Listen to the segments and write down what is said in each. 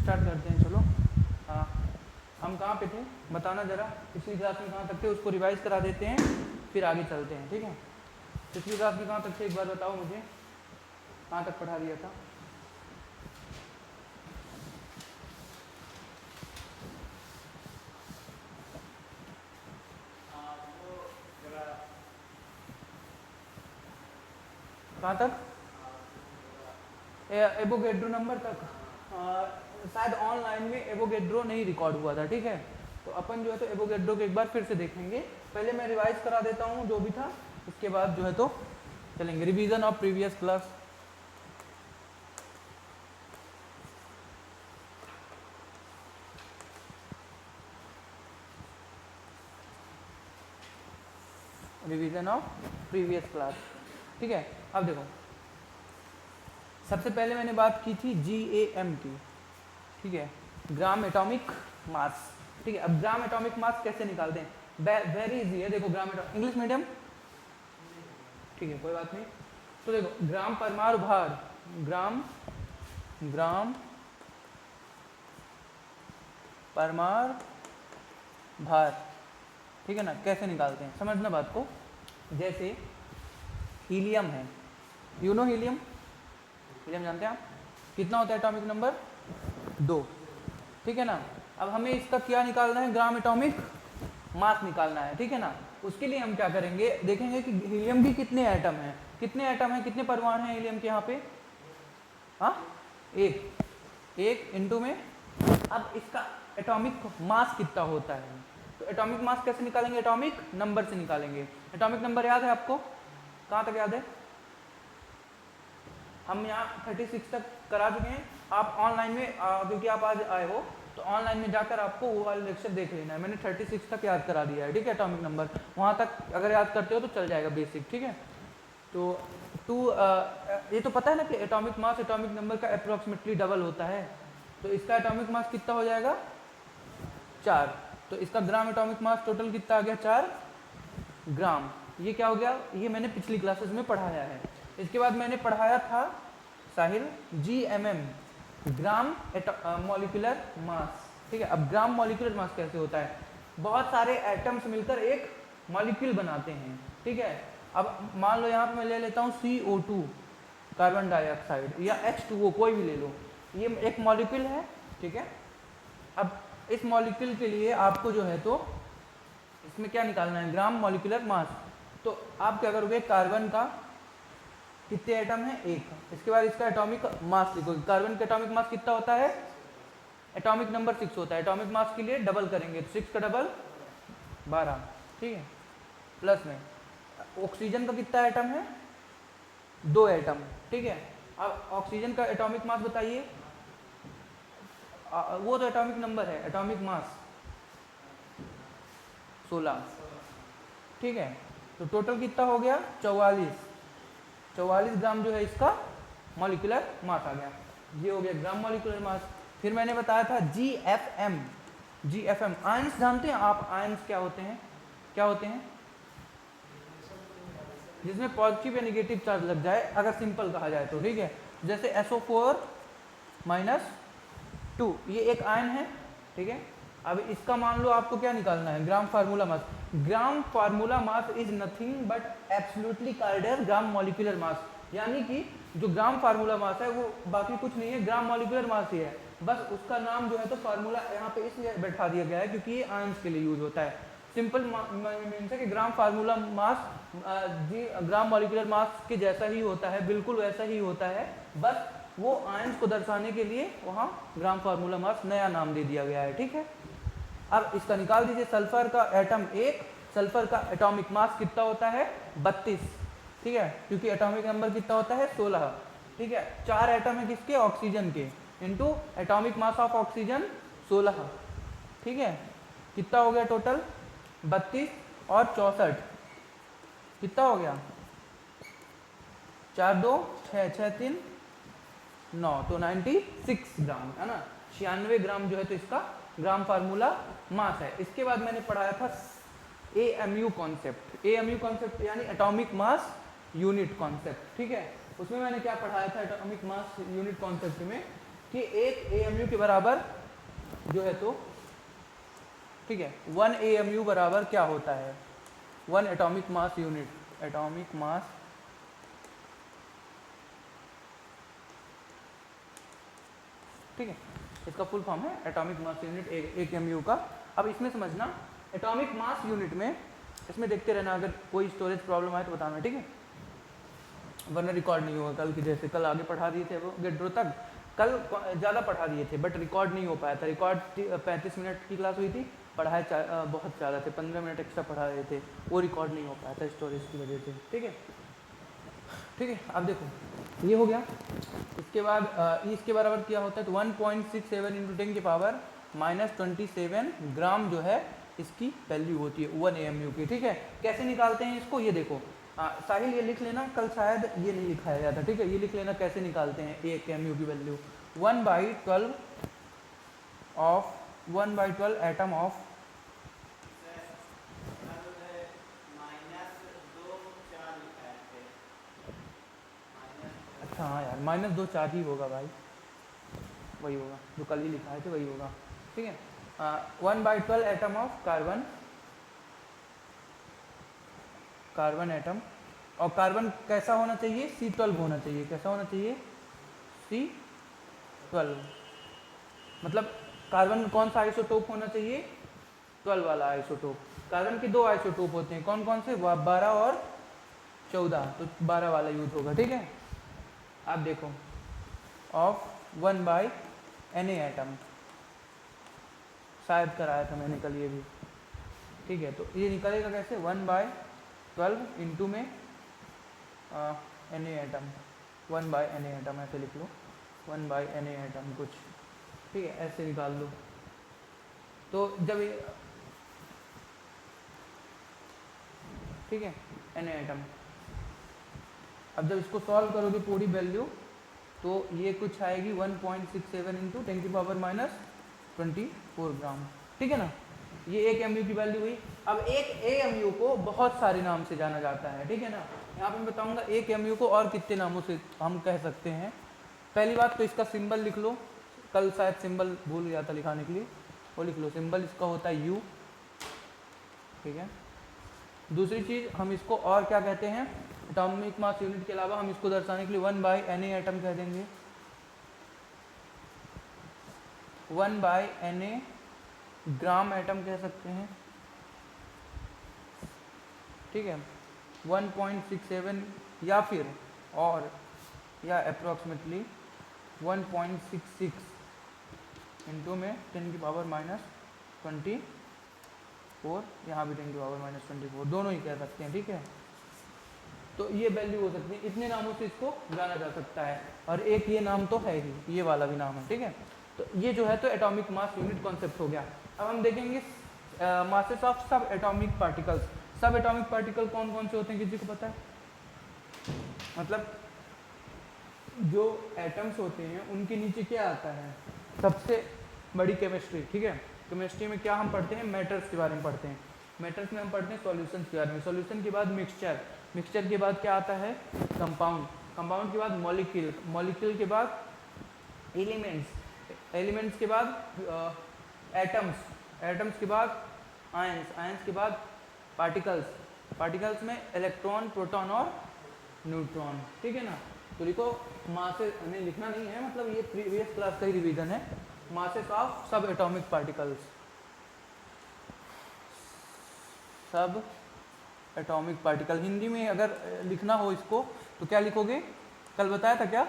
Start करते हैं। चलो हाँ, हम कहाँ पे थे बताना ज़रा, पिछली क्लास में कहाँ तक थे उसको रिवाइज करा देते हैं, फिर आगे चलते हैं। ठीक है, पिछली क्लास में कहाँ तक थे एक बार बताओ मुझे, कहाँ तक पढ़ा दिया था? कहाँ तक? एवोगैड्रो नंबर तक। शायद ऑनलाइन में एवोगैड्रो नहीं रिकॉर्ड हुआ था। ठीक है, तो अपन जो है तो एवोगैड्रो को एक बार फिर से देखेंगे। पहले मैं रिवाइज करा देता हूँ जो भी था, उसके बाद जो है तो चलेंगे। Revision of previous class. Revision of previous class. ठीक है, अब देखो सबसे पहले मैंने बात की थी GAM की। ठीक है, ग्राम एटॉमिक मास। ठीक है, अब ग्राम एटॉमिक मास कैसे निकालते हैं? वेरी इजी है। देखो ग्राम एटॉमिक, इंग्लिश मीडियम, ठीक है कोई बात नहीं। तो देखो ग्राम परमाणु भार, ग्राम परमाणु भार, ठीक है ना, कैसे निकालते हैं समझना बात को। जैसे हीलियम है, यू नो हीलियम, हीलियम जानते हैं आप, कितना होता है एटॉमिक नंबर? 2। ठीक है ना, अब हमें इसका क्या निकालना है? ग्राम एटॉमिक मास निकालना है। ठीक है ना, उसके लिए हम क्या करेंगे, देखेंगे कि हीलियम की कितने एटम हैं, कितने एटम हैं, कितने परमाणु हैं हीलियम के यहाँ पे? हाँ, एक इंटू में, अब इसका एटॉमिक मास कितना होता है, तो एटॉमिक मास कैसे निकालेंगे? एटॉमिक नंबर से निकालेंगे। एटॉमिक नंबर याद है आपको? कहाँ तक याद है? हम यहाँ 36 तक करा चुके हैं। आप ऑनलाइन में क्योंकि आप आज आए हो तो ऑनलाइन में जाकर आपको वो वाला लेक्चर देख लेना है। मैंने 36 तक याद करा दिया है। ठीक है, एटॉमिक नंबर वहाँ तक अगर याद करते हो तो चल जाएगा बेसिक। ठीक है, तो ये तो पता है ना कि एटॉमिक मास एटॉमिक नंबर का अप्रोक्सीमेटली डबल होता है। तो इसका एटॉमिक मास कितना हो जाएगा? 4। तो इसका ग्राम एटॉमिक मास टोटल कितना आ गया? 4 ग्राम। ये क्या हो गया? ये मैंने पिछली क्लासेस में पढ़ाया है। इसके बाद मैंने पढ़ाया था साहिल GMM, ग्राम मॉलिक्यूलर मास। ठीक है, अब ग्राम मॉलिक्यूलर मास कैसे होता है? बहुत सारे एटम्स मिलकर एक मॉलिक्यूल बनाते हैं। ठीक है, अब मान लो यहाँ पे मैं ले लेता हूँ CO2 कार्बन डाइऑक्साइड या H2O कोई भी ले लो, ये एक मॉलिक्यूल है। ठीक है, अब इस मॉलिक्यूल के लिए आपको जो है तो इसमें क्या निकालना है? ग्राम मॉलिक्यूलर मास। तो आप क्या करोगे, कार्बन का कितने एटम है? 1। इसके बाद इसका एटॉमिक मास लिखोगे। कार्बन का एटॉमिक मास कितना होता है? एटॉमिक नंबर 6 होता है। एटॉमिक मास के लिए डबल करेंगे तो 6 का डबल 12। ठीक है, प्लस में ऑक्सीजन का कितना एटम है? 2 एटम। ठीक है, अब ऑक्सीजन का एटॉमिक मास बताइए। वो तो एटॉमिक नंबर है, एटॉमिक मास 16। ठीक है, तो टोटल कितना हो गया? 44 ग्राम जो है इसका मॉलिक्यूलर मास आ गया। ये हो गया ग्राम मॉलिक्यूलर मास। फिर मैंने बताया था GFM, आयंस जानते हैं आप? आयंस क्या होते हैं? क्या होते हैं? जिसमें पॉजिटिव या नेगेटिव चार्ज लग जाए, अगर सिंपल कहा जाए तो। ठीक है, जैसे SO4-2, ये एक आयन है। ठीक है, अब इसका मान लो आपको क्या निकालना है? Gram formula mass. Gram formula mass is nothing but absolutely कार्डियर ग्राम मॉलिक्यूलर मास, यानी कि जो ग्राम फार्मूला मास है वो बाकी कुछ नहीं है, ग्राम मॉलिक्यूलर मास ही है। बस उसका नाम जो है तो फार्मूला यहाँ पे इसलिए बैठा दिया गया है क्योंकि ये आयंस के लिए यूज होता है। सिंपल मीन्स है कि ग्राम फार्मूला मास ग्राम मॉलिक्यूलर मास के जैसा ही होता है, बिल्कुल वैसा ही होता है, बस वो आयंस को दर्शाने के लिए वहाँ ग्राम फार्मूला मास नया नाम दे दिया गया है। ठीक है, अब इसका निकाल दीजिए। सल्फर का एटम 1, सल्फर का एटॉमिक मास कितना होता है? 32। ठीक है, क्योंकि एटॉमिक नंबर कितना होता है? 16। ठीक है, 4 एटम है किसके? ऑक्सीजन के, into atomic mass of oxygen 16। ठीक है, कितना हो गया टोटल? 32 और 64 कितना हो गया? 4 2 6 6 3 9, तो 96 ग्राम है ना। 96 ग्राम जो है तो इसका ग्राम फार्मूला मास है। इसके बाद मैंने पढ़ाया था AMU कॉन्सेप्ट। AMU कॉन्सेप्ट यानी एटॉमिक मास यूनिट कॉन्सेप्ट। ठीक है, उसमें मैंने क्या पढ़ाया था? एटॉमिक मास यूनिट कॉन्सेप्ट में कि एक AMU के बराबर जो है तो ठीक है 1 AMU बराबर क्या होता है 1 atomic mass unit, atomic mass ठीक है, इसका फुल फॉर्म है एटॉमिक मास यूनिट एक MU का। अब इसमें समझना एटॉमिक मास यूनिट में, इसमें देखते रहना, अगर कोई स्टोरेज प्रॉब्लम आए तो बताना, ठीक है, वरना रिकॉर्ड नहीं होगा। कल की जैसे कल आगे पढ़ा दिए थे वो गेट तक, कल ज़्यादा पढ़ा दिए थे बट रिकॉर्ड नहीं हो पाया था। रिकॉर्ड 35 मिनट की क्लास हुई थी, पढ़ाए बहुत ज़्यादा थे, 15 मिनट एक्स्ट्रा पढ़ा रहे थे, वो रिकॉर्ड नहीं हो पाया था स्टोरेज की वजह से। ठीक है, ठीक है। अब देखो ये हो गया। इसके बाद इसके बराबर क्या होता है तो 1.67 इंटू 10 की पावर -27 ग्राम जो है इसकी वैल्यू होती है 1 AMU की। ठीक है, कैसे निकालते हैं इसको ये देखो। साहिल ये लिख लेना, कल शायद ये नहीं लिखाया जाता। ठीक है, ये लिख लेना कैसे निकालते हैं 1 AMU की वैल्यू। 1/12 ऑफ 1/12 एटम ऑफ अच्छा हाँ यार -2 4 ही होगा भाई, वही होगा जो कल ही लिखा है तो वही होगा। ठीक है, 1/12 atom of carbon, carbon atom, और कार्बन कैसा होना चाहिए C12 होना चाहिए। कैसा होना चाहिए C12, मतलब कार्बन कौन सा आइसोटोप होना चाहिए 12 वाला आइसोटोप। कार्बन के 2 आइसोटोप होते हैं, कौन कौन से 12 और 14, तो 12 वाला यूज होगा। ठीक है, आप देखो ऑफ 1/Na एटम, शायद कराया था मैंने कल ये भी। ठीक है, तो ये निकलेगा कैसे 1/12 इंटू में Na एटम, 1/Na एटम ऐसे लिख लो, 1/Na एटम कुछ। ठीक है, ऐसे निकाल लो। तो जब ये ठीक है Na एटम, अब जब इसको सॉल्व करोगे पूरी वैल्यू तो ये कुछ आएगी 1.67 इंटू 10 की पावर -24 ग्राम। ठीक है ना, ये 1 AMU की वैल्यू हुई। अब एक AMU को बहुत सारे नाम से जाना जाता है। ठीक है ना, यहाँ पे मैं बताऊंगा 1 AMU को और कितने नामों से हम कह सकते हैं। पहली बात तो इसका सिंबल लिख लो, कल शायद सिंबल भूल गया था लिखाने के लिए, वो लिख लो, सिंबल इसका होता है U। ठीक है, दूसरी चीज़ हम इसको और क्या कहते हैं, एटॉमिक मास यूनिट के अलावा हम इसको दर्शाने के लिए 1/Na एटम कह देंगे, 1/Na ग्राम एटम कह सकते हैं। ठीक है, 1.67 या फिर और या अप्रॉक्सीमेटली 1.66 इंटू में 10 की पावर -24, यहाँ भी 10 की पावर -24, दोनों ही कह सकते हैं। ठीक है, तो ये वैल्यू हो सकती है, इतने नामों से इसको जाना जा सकता है। और एक ये नाम तो है ही, ये वाला भी नाम है। ठीक है, तो ये जो है तो एटॉमिक मास यूनिट कॉन्सेप्ट हो गया। अब हम देखेंगे मासेस ऑफ सब एटॉमिक पार्टिकल्स। सब एटॉमिक पार्टिकल कौन कौन से होते हैं, किसी को पता है? मतलब जो एटम्स होते हैं उनके नीचे क्या आता है, सबसे बड़ी केमिस्ट्री। ठीक है, केमिस्ट्री में क्या हम पढ़ते हैं, मैटर्स के बारे में पढ़ते हैं। मैटर्स में हम पढ़ते हैं सॉल्यूशंस के बारे में। सॉल्यूशन के बाद मिक्सचर, मिक्सचर के बाद क्या आता है, कंपाउंड, कंपाउंड के बाद मॉलिक्यूल, मॉलिक्यूल के बाद एलिमेंट्स, एलिमेंट्स के बाद एटम्स, एटम्स के बाद आयंस, आयंस के बाद पार्टिकल्स, पार्टिकल्स में इलेक्ट्रॉन, प्रोटॉन और न्यूट्रॉन। ठीक है ना, तो लिखो मासेस, हमें लिखना नहीं है, मतलब ये प्रीवियस क्लास का ही रिवीजन है। मासेस ऑफ सब एटॉमिक पार्टिकल्स, सब एटॉमिक पार्टिकल। हिंदी में अगर लिखना हो इसको तो क्या लिखोगे, कल बताया था क्या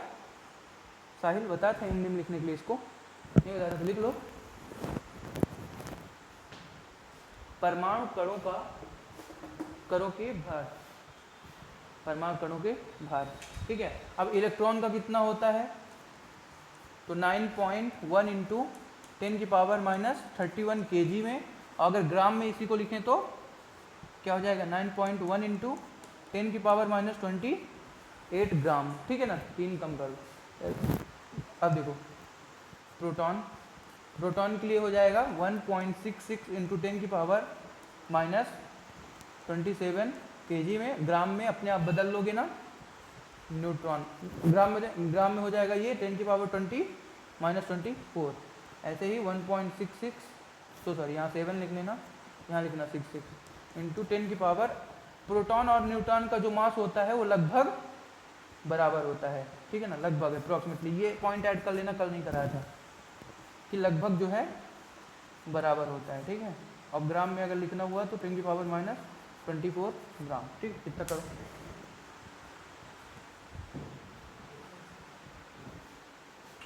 साहिल, बताया था हिंदी में लिखने के लिए इसको, नहीं बताया था, तो लिख लो परमाणु कणों का, कणों के भार, परमाणु कणों के भार। ठीक है, अब इलेक्ट्रॉन का कितना होता है तो 9.1 इंटू 10 की पावर -31 kg में, अगर ग्राम में इसी को लिखें तो क्या हो जाएगा 9.1 इंटू 10 की पावर -28 ग्राम। ठीक है ना, 3 कम कर लो। अब देखो प्रोटॉन, प्रोटॉन के लिए हो जाएगा 1.66 इंटू 10 की पावर -27 kg में, ग्राम में अपने आप बदल लोगे ना, न्यूट्रॉन ग्राम में हो जाएगा ये 10 की पावर -24। ऐसे ही 1.66, तो सॉरी यहाँ 7 लिख लेना, यहाँ लिखना 66 इंटू 10 की पावर, प्रोटॉन और न्यूट्रॉन का जो मास होता है वो लगभग बराबर होता है, ठीक है ना, लगभग अप्रॉक्सीमेटली। ये पॉइंट ऐड कर लेना, कल नहीं कराया था, कि लगभग जो है बराबर होता है, ठीक है। अब ग्राम में अगर लिखना हुआ तो 10 की पावर -24 ग्राम, ठीक है। कितना करो,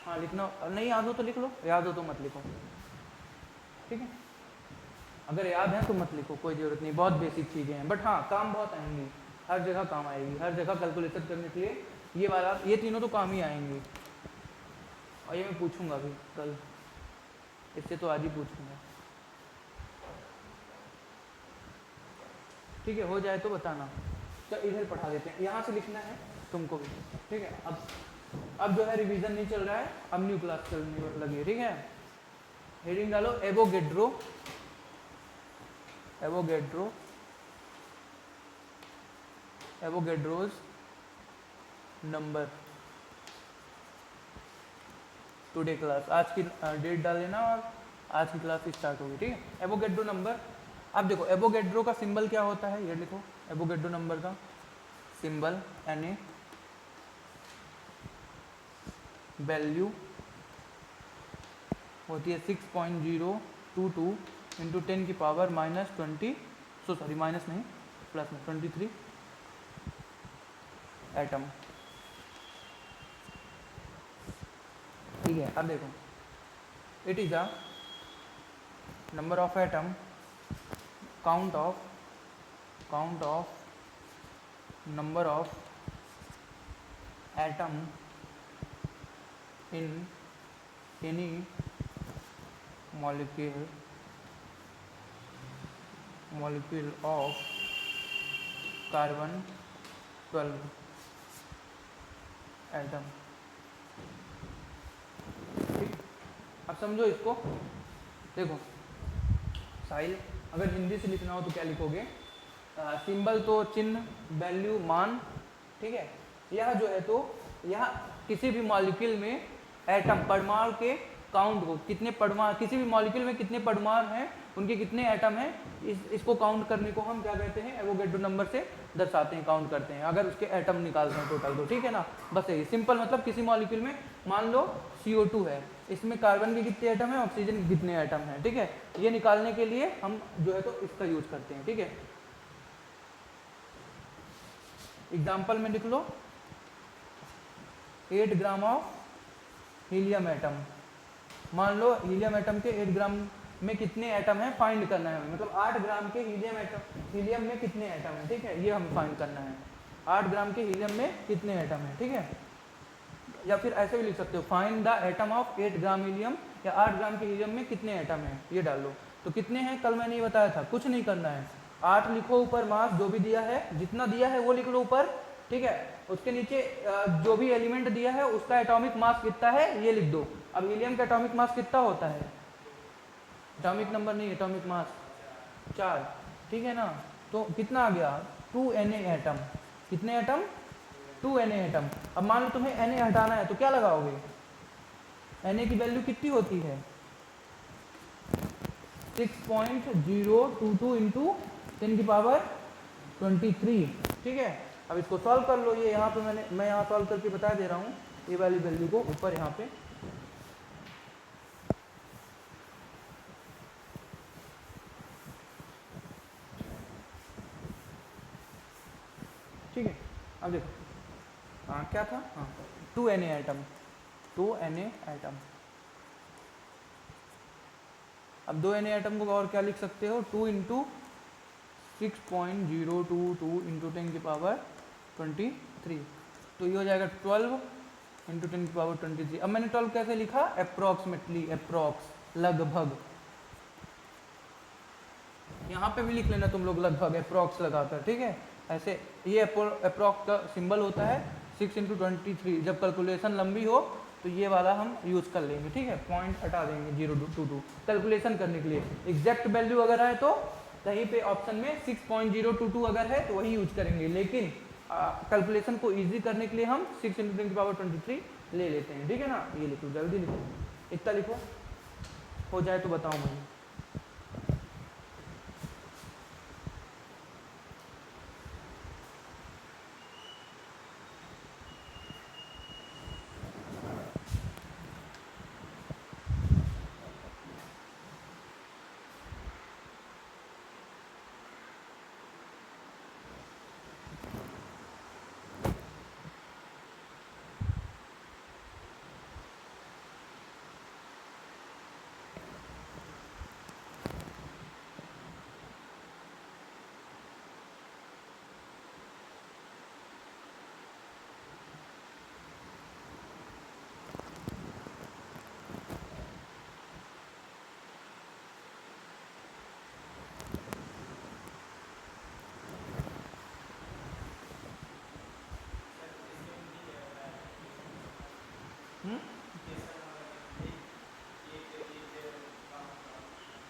हाँ लिखना, नहीं याद हो तो लिख लो, याद हो तो मत लिखो, ठीक है। अगर याद है तो मत लिखो, कोई ज़रूरत नहीं, बहुत बेसिक चीज़ें हैं, बट हाँ काम बहुत आएंगी, हर जगह काम आएगी, हर जगह कैलकुलेशन करने के लिए ये वाला, ये तीनों तो काम ही आएंगी। और ये मैं पूछूंगा भी कल, इससे तो आज ही पूछूंगा, ठीक है। हो जाए तो बताना। तो इधर पढ़ा देते हैं, यहाँ से लिखना है तुमको भी, ठीक है। अब जो है रिवीजन नहीं चल रहा है, अब न्यू क्लास चलने लगी है, ठीक है। हेडिंग डालो Avogadro, Avogadro's number, today class, आज की डेट डाल देना और आज की क्लास स्टार्ट होगी, ठीक है। एवोगेड्रो नंबर, अब देखो एवोगेड्रो का सिंबल क्या होता है, ये लिखो एवोगेड्रो नंबर का सिंबल Na, वैल्यू होती है 6.022 इंटू 10 की पावर -20, सॉरी माइनस नहीं प्लस में 23 एटम, ठीक है। अब देखो, it is a number of atom, count of number of atom in any molecule of carbon 12 atom, ठीक। अब समझो इसको, देखो साहिल, अगर हिंदी से लिखना हो तो क्या लिखोगे, सिंबल तो चिन्ह, वैल्यू मान, ठीक है। यह जो है तो यह किसी भी मॉलिक्यूल में एटम परमाणु के काउंट को, कितने परमाणु, किसी भी मॉलिक्यूल में कितने परमाणु हैं, उनके कितने एटम हैं, इसको काउंट करने को हम क्या कहते हैं, एवोगेड्रो नंबर से दर्शाते हैं, काउंट करते हैं, अगर उसके एटम निकालते हैं टोटल तो, ठीक है ना। बस यही सिंपल, मतलब किसी मॉलिक्यूल में मान लो CO2 है, इसमें कार्बन के कितने एटम हैं, ऑक्सीजन के कितने एटम हैं, ठीक है। ये निकालने के लिए हम जो है तो इसका यूज करते हैं, ठीक है। एग्जाम्पल में लिख लो 8 ग्राम ऑफ हीलियम एटम, मान लो हीलियम एटम के 8 ग्राम में कितने एटम हैं फाइंड करना है हमें, मतलब 8 ग्राम के हीलियम में कितने एटम हैं, ठीक है, ये हमें फाइंड करना है, 8 ग्राम के हीलियम में कितने एटम हैं, ठीक है। या फिर ऐसे भी लिख सकते हो, find the atom of 8 gram helium, या 8 ग्राम के हीलियम में कितने एटम हैं, ये डाल लो। तो कितने हैं कल मैंने ये बताया था, कुछ नहीं करना है, 8 लिखो, ऊपर मास जो भी दिया है, जितना दिया है वो लिख लो ऊपर, ठीक है। उसके नीचे जो भी एलिमेंट दिया है उसका एटॉमिक मास कितना है ये लिख दो। अब हीलियम का एटॉमिक मास कितना होता है, एटॉमिक नंबर नहीं, एटॉमिक मास 4, ठीक है ना। तो कितना आ गया, 2Na एटम, कितने एटम, 2Na एटम। अब मान लो तुम्हें Na हटाना है तो क्या लगाओगे, Na की वैल्यू कितनी होती है 6.022 इंटू 10 की पावर 23, ठीक है। अब इसको सॉल्व कर लो, ये यहाँ पे मैं यहाँ सॉल्व करके बता दे रहा हूँ, ये वाली वैल्यू को ऊपर यहाँ पे, ठीक है। अब देखो हाँ क्या था, हाँ 2Na एटम, 2Na एटम। अब 2Na एटम को और क्या लिख सकते हो, 2 इंटू 6.022 इंटू 10 की पावर 23, तो ये हो जाएगा 12 इंटू 10 की पावर 23। अब मैंने 12 कैसे लिखा, अप्रॉक्सीमेटली, अप्रॉक्स, लगभग, यहाँ पे भी लिख लेना तुम लोग लगभग, अप्रॉक्स लगाकर, ठीक है। ऐसे ये अप्रॉक्स का सिंबल होता है 6 इंटू 23, जब कैलकुलेशन लंबी हो तो ये वाला हम यूज़ कर लेंगे, ठीक है। पॉइंट हटा देंगे 022 कैलकुलेशन करने के लिए। एग्जैक्ट वैल्यू अगर है तो कहीं पे ऑप्शन में 6.022 अगर है तो वही यूज करेंगे, लेकिन कैलकुलेशन को इजी करने के लिए हम 6 इंटू 10 की पावर 23 ले लेते हैं, ठीक है ना। ये लिखो, जल्दी लिखो। इतना लिखो, हो जाए तो बताओ मुझे।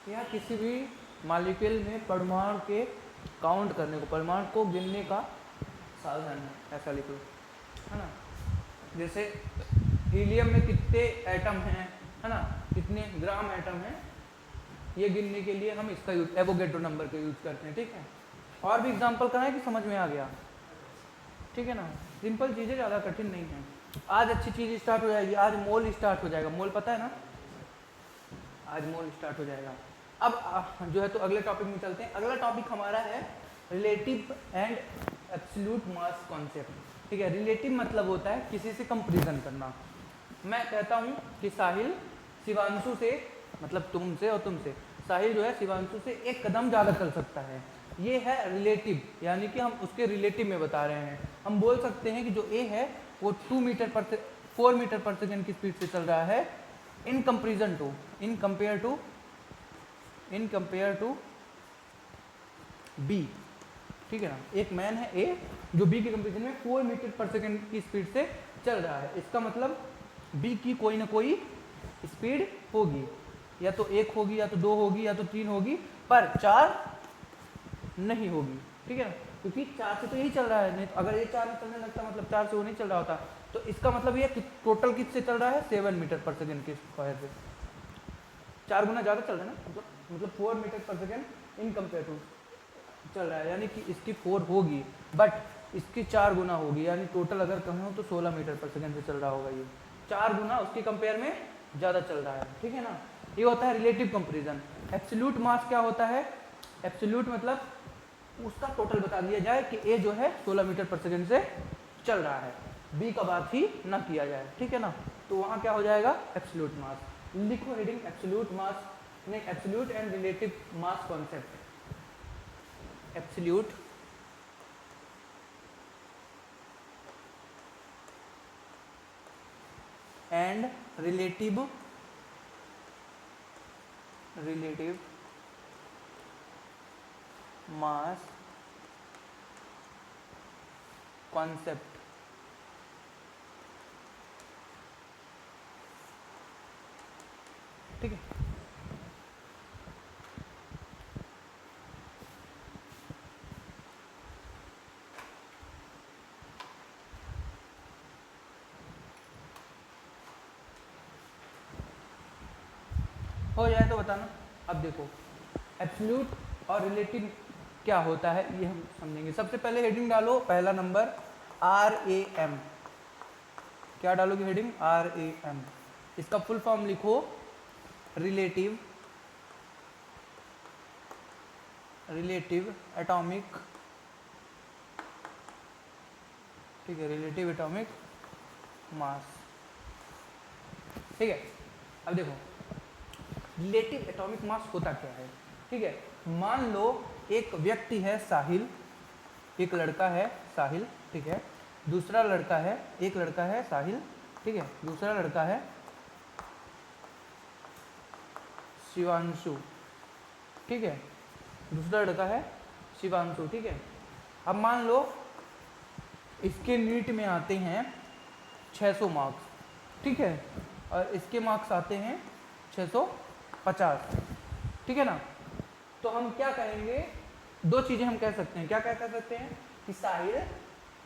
या किसी भी मॉलिक्यूल में परमाणु के काउंट करने को, परमाणु को गिनने का साधन है, ऐसा लिखो, है ना। जैसे हीलियम में कितने एटम हैं, है ना, कितने ग्राम एटम हैं, ये गिनने के लिए हम इसका यूज, एवोगैड्रो नंबर का यूज करते हैं, ठीक है। और भी एग्जांपल कराएं कि समझ में आ गया, ठीक है ना। सिंपल चीज़ें, ज़्यादा कठिन नहीं है। आज अच्छी चीज़ स्टार्ट हो जाएगी, आज मोल स्टार्ट हो जाएगा, मोल पता है ना, आज मोल स्टार्ट हो जाएगा। अब जो है तो अगले टॉपिक में चलते हैं। अगला टॉपिक हमारा है relative and absolute mass concept, ठीक है। रिलेटिव मतलब होता है किसी से कंपैरिजन करना। मैं कहता हूँ कि साहिल शिवांशु से, मतलब तुमसे और तुमसे, साहिल जो है शिवांशु से एक कदम ज़्यादा चल सकता है, ये है रिलेटिव, यानी कि हम उसके रिलेटिव में बता रहे हैं। हम बोल सकते हैं कि जो ए है वो 4 मीटर पर सेकेंड की स्पीड से चल रहा है, in comparison to, in compare to B, ठीक है ना। एक मैन है ए जो बी के कंपेरिजन में 4 मीटर पर सेकेंड की स्पीड से चल रहा है। इसका मतलब बी की कोई ना कोई स्पीड होगी, या तो 1 होगी, या तो 2 होगी, या तो 3 होगी, पर 4 नहीं होगी, ठीक है ना, क्योंकि 4 से तो यही चल रहा है। नहीं तो अगर ये 4 में चलने लगता, मतलब 4 से वो नहीं चल रहा होता, तो इसका मतलब ये टोटल किससे चल रहा है, 7 मीटर पर सेकेंड के स्क्वायर से, 4 गुना ज़्यादा चल रहा है ना, मतलब 4 मीटर पर सेकेंड इन कंपेयर टू चल रहा है, यानी कि इसकी 4 होगी बट इसकी 4 गुना होगी, यानी टोटल अगर कम हो तो 16 मीटर पर सेकेंड से चल रहा होगा, ये 4 गुना उसके कंपेयर में ज़्यादा चल रहा है, ठीक है ना। ये होता है रिलेटिव कंपेरिजन। एब्सोल्यूट मास क्या होता है, एब्सोल्यूट मतलब उसका टोटल बता दिया जाए कि ए जो है 16 मीटर पर सेकेंड से चल रहा है, बी का बात ही ना किया जाए, ठीक है ना। तो वहाँ क्या हो जाएगा, एब्सोल्यूट मास। लिखो हेडिंग एब्सोल्यूट मास, नहीं absolute and relative mass concept, absolute and relative mass concept, ठीक है। हो जाए तो बताना। अब देखो एब्सोल्यूट और रिलेटिव क्या होता है ये हम समझेंगे। सबसे पहले हेडिंग डालो, पहला नंबर RAM, क्या डालोगे हेडिंग, RAM। इसका फुल फॉर्म लिखो, रिलेटिव एटॉमिक, ठीक है, रिलेटिव एटॉमिक मास, ठीक है। अब देखो रिलेटिव एटॉमिक मास होता क्या है, ठीक है। मान लो एक व्यक्ति है साहिल, एक लड़का है साहिल, ठीक है, दूसरा लड़का है, एक लड़का है साहिल, ठीक है, दूसरा लड़का है शिवांशु, ठीक है, दूसरा लड़का है शिवांशु, ठीक है। अब मान लो इसके नीट में आते हैं 600 मार्क्स, ठीक है, और इसके मार्क्स आते हैं 650, ठीक है ना। तो हम क्या कहेंगे, दो चीज़ें हम कह सकते हैं, क्या क्या कह सकते हैं कि साहिल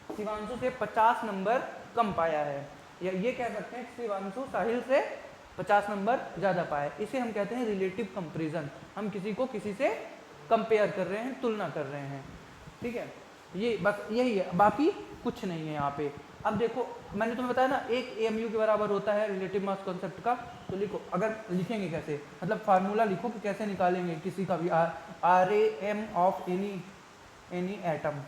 शिवांशु से 50 नंबर कम पाया है, या ये कह सकते हैं शिवांशु साहिल से 50 नंबर ज़्यादा पाए, इसे हम कहते हैं रिलेटिव कंपैरिजन। हम किसी को किसी से कंपेयर कर रहे हैं, तुलना कर रहे हैं, ठीक है। ये बस यही है, बाकी कुछ नहीं है यहाँ पे। अब देखो मैंने तुम्हें बताया ना 1 AMU के बराबर होता है रिलेटिव मास कॉन्सेप्ट का। तो लिखो, अगर लिखेंगे कैसे, मतलब फार्मूला लिखो कि कैसे निकालेंगे किसी का भी RAM ऑफ एनी एटम,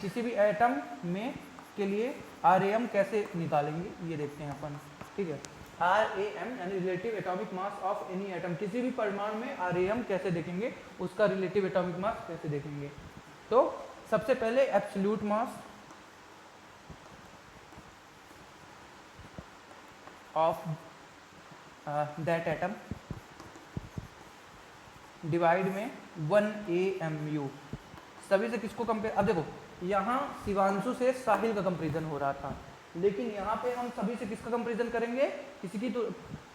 किसी भी एटम में के लिए RAM कैसे निकालेंगे ये देखते हैं अपन, ठीक है। RAM यानी relative atomic mass of any atom, किसी भी परमाणु में RAM कैसे देखेंगे, उसका रिलेटिव एटॉमिक मास कैसे देखेंगे। तो सबसे पहले absolute mass of that atom divide में 1 AMU। सभी से किसको कंपेयर, अब देखो यहाँ शिवांशु से साहिल का कंपेरिजन हो रहा था, लेकिन यहाँ पे हम सभी से किसका कंपेरिजन करेंगे, किसी की, तो